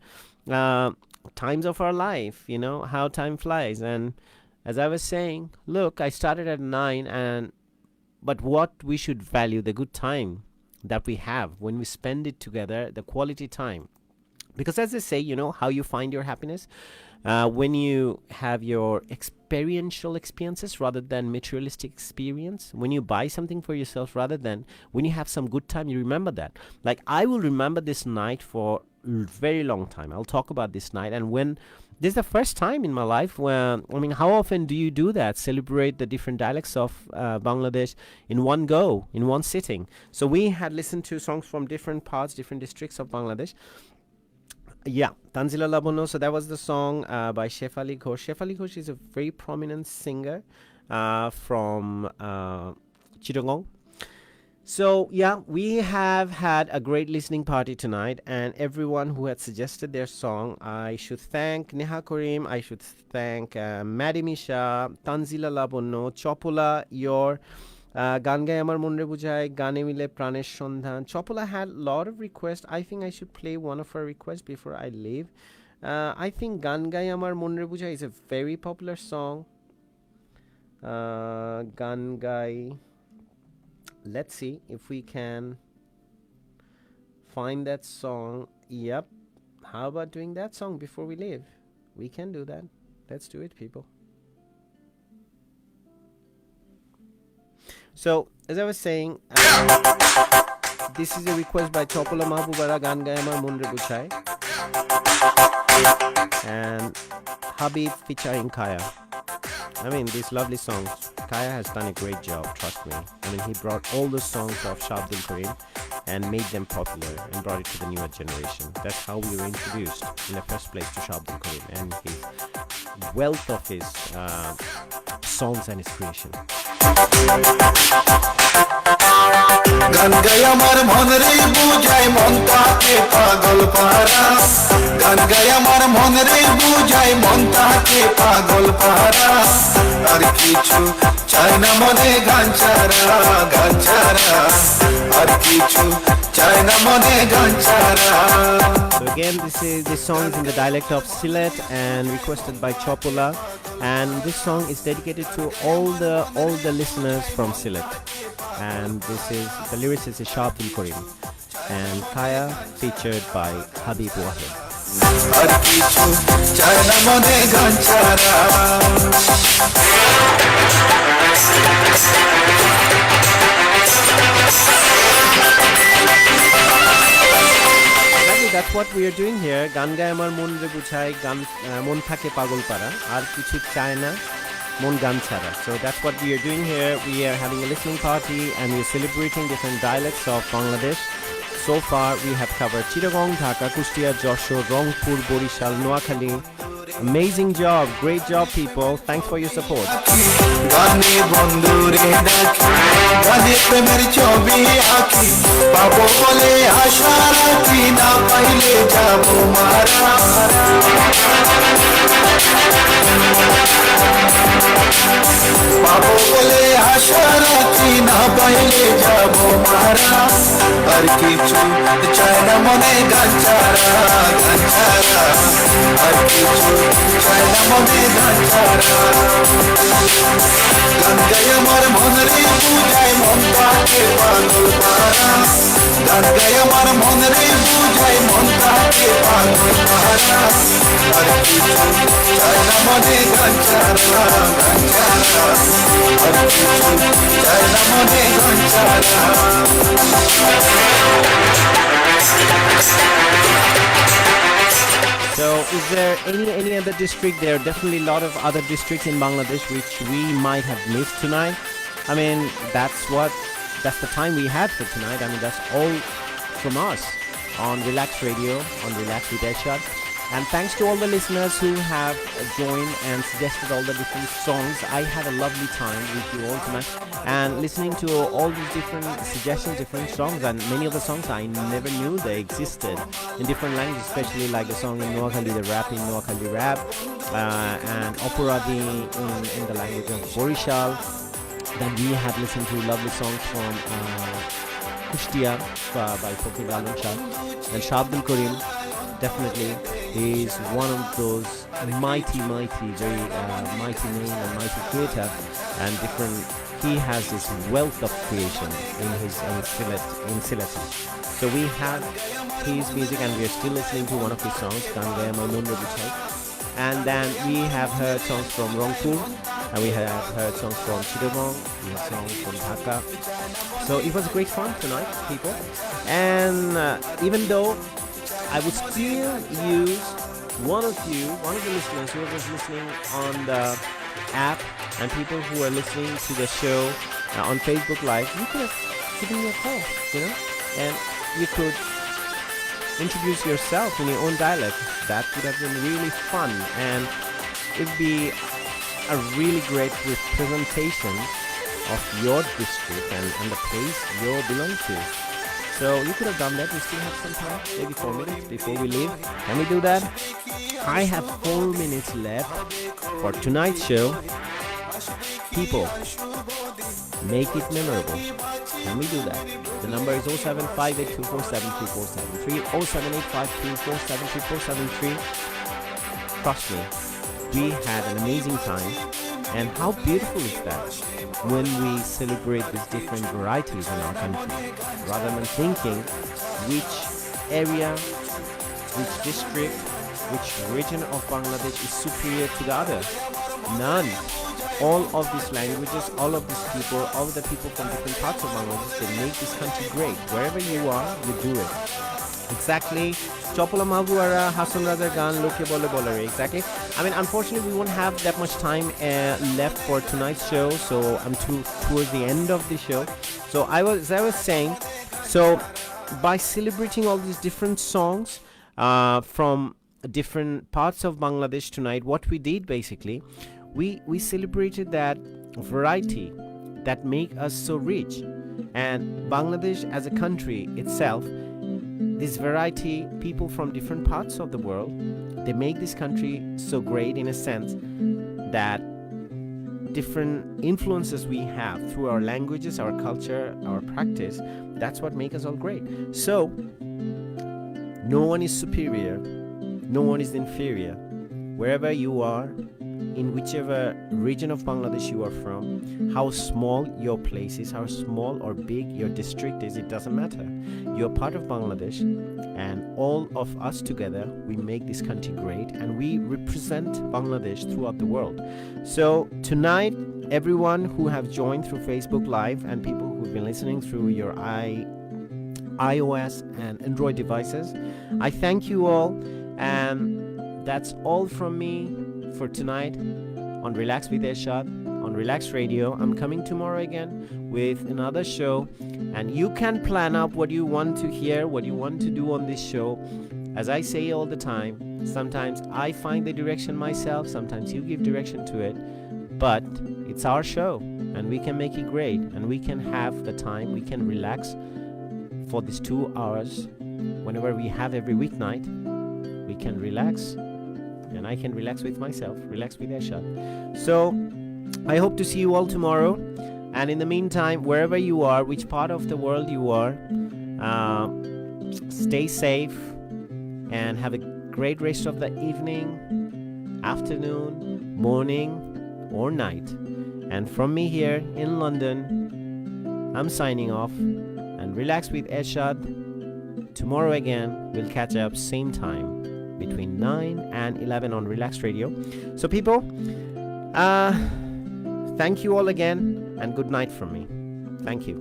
times of our life, how time flies. And as I was saying, look, I started at 9, and but what we should value the good time that we have when we spend it together, the quality time. Because as they say, how you find your happiness, when you have your experiential experiences rather than materialistic experience, when you buy something for yourself rather than when you have some good time, you remember that. Like, I will remember this night for very long time. I'll talk about this night, and when this is the first time in my life where, how often do you do that? Celebrate the different dialects of Bangladesh in one go, in one sitting. So we had listened to songs from different parts, different districts of Bangladesh. Yeah, Tanzila Labono. So that was the song by Shefali Ghosh. Shefali Ghosh is a very prominent singer from Chittagong. So yeah, we have had a great listening party tonight, and everyone who had suggested their song, I should thank Neha Karim, I should thank Maddie Misha, Tanzila Labono, Chopola, your গান গায় আমার মনরে বুঝায় গানে মিলে প্রাণের সন্ধান. Chopola had a lot of requests. I think I should play one of her requests before I leave. I think গান গায় আমার মনরে বুঝায় is a very popular song. গান গায়. Let's see if we can find that song. Yep. How about doing that song before we leave? We can do that. Let's do it, people. So, as I was saying, this is a request by Chopola Mahbubara Gan Gayamar Mundre Buchai and Habib featuring Kaya. These lovely songs. Kaya has done a great job, trust me. He brought all the songs of Shabdul Karim and made them popular and brought it to the newer generation. That's how we were introduced in the first place to Shabdul Karim and his wealth of his songs and his creation.
গান গাই আমার মন রে বুঝাই মন তাকে পাগল পারা গান গাই আমার মন রে বুঝাই মন তাকে পাগল পারা আর কিছু চাই না মনে গান ছাড়া আর কিছু চাই না মনে গান ছাড়া.
So again, this song is in the dialect of Sylhet and requested by Chopola, and this song is dedicated to all the listeners from Sylhet. And the lyricist is Shabdul Karim and Kaya featured by Habib Wahid.
আর কিছু চাই না মনে গান ছাড়া.
That's what we are doing here. Gan gaye amar mon re buchai gan mon thake pagol para ar kichu chai na mon gan chara. So that's what we are doing here. We are having a listening party and we are celebrating different dialects of Bangladesh. So far we have covered Chittagong, Dhaka, Kushtia, Joshua, Rangpur, Borishal, Noakhali. Amazing job, great job, people. Thanks for your support.
গানে বন্ধুরে ডাকি গানে প্রেমের ছবি আঁকি পাবো বলে আশা রাখি না পাইলে যাবো মারা পাবো বলে আশা রাখি না পাইলে যাবো মারা আর কিছু চাই না মনে গান ছাড়া আর কিছু চাই না মনে গান ছাড়া. গান গাই আমার মন রে বুঝাই মন তাকে পাগল পারা গান গাই আমার মন রে বুঝাই মন তাকে পাগল পারা আর কিছু চাই না মনে গান ছাড়া আর কিছু চাই না মনে গান ছাড়া.
So is there any other district? There are definitely a lot of other districts in Bangladesh which we might have missed tonight. That's the time we had for tonight. That's all from us on Relax Radio, on Relax with Ershad. And thanks to all the listeners who have joined and suggested all the different songs. I had a lovely time with you all tonight and listening to all these different suggestions, different songs, and many of the songs I never knew they existed in different languages, especially like the song in Noakhali, the rap in Noakhali rap, and Operadi in the language of Borishal. Then we had listened to lovely songs from Kushtia by Fakir Alam Shah and Shabdul Karim, definitely. is one of those mighty, very mighty name and mighty creator, and different. He has this wealth of creation in his in Sylhet. So we have his music, and we are still listening to one of his songs, Gangaya Mamun Rabuchai. And then we have heard songs from Rangpur, and we have heard songs from Chittagong, we have songs from Dhaka. So it was great fun tonight, people. And even though I would still use one of the listeners who was listening on the app, and people who are listening to the show on Facebook Live, you could have given me a call, and you could introduce yourself in your own dialect. That would have been really fun, and it would be a really great representation of your district and the place you belong to. So you could have done that. We still have some time, maybe 4 minutes before we leave. Can we do that? I have 4 minutes left for tonight's show. People, make it memorable. Can we do that? The number is 07582472473, 07852472473. Trust me, we had an amazing time. And how beautiful is that when we celebrate these different varieties in our country, rather than thinking which area, which district, which region of Bangladesh is superior to the other. None. All of these languages, all of these people, all of the people from different parts of Bangladesh, they make this country great. Wherever you are, you do it. Exactly. Chopola Mabuara, Hasan Rajar Gan, Loke Bole Bolare. Exactly. I mean, unfortunately, we won't have that much time left for tonight's show, so I'm towards the end of the show. So as I was saying, so by celebrating all these different songs from different parts of Bangladesh tonight, what we did basically, we celebrated that variety that make us so rich. And Bangladesh as a country itself, this variety, people from different parts of the world, they make this country so great in a sense that different influences we have through our languages, our culture, our practice, that's what makes us all great. So no one is superior, no one is inferior. Wherever you are, in whichever region of Bangladesh you are from, how small your place is, how small or big your district is, it doesn't matter. You're part of Bangladesh, and all of us together, we make this country great, and we represent Bangladesh throughout the world. So tonight, everyone who have joined through Facebook Live and people who've been listening through your iOS and Android devices, I thank you all, and that's all from me for tonight on Relax with Ershad on Relax Radio. I'm coming tomorrow again with another show, and you can plan up what you want to hear, what you want to do on this show. As I say all the time, sometimes I find the direction myself, sometimes you give direction to it, but it's our show and we can make it great, and we can have the time, we can relax for these 2 hours whenever we have every weeknight. We can relax, and I can relax with myself, relax with Ershad. So I hope to see you all tomorrow, and in the meantime, wherever you are, which part of the world you are, stay safe and have a great rest of the evening, afternoon, morning or night. And from me here in London, I'm signing off, and Relax with Ershad. Tomorrow again, we'll catch up same time between 9 and 11 on Relax Radio. So people, thank you all again, and good night from me. Thank you.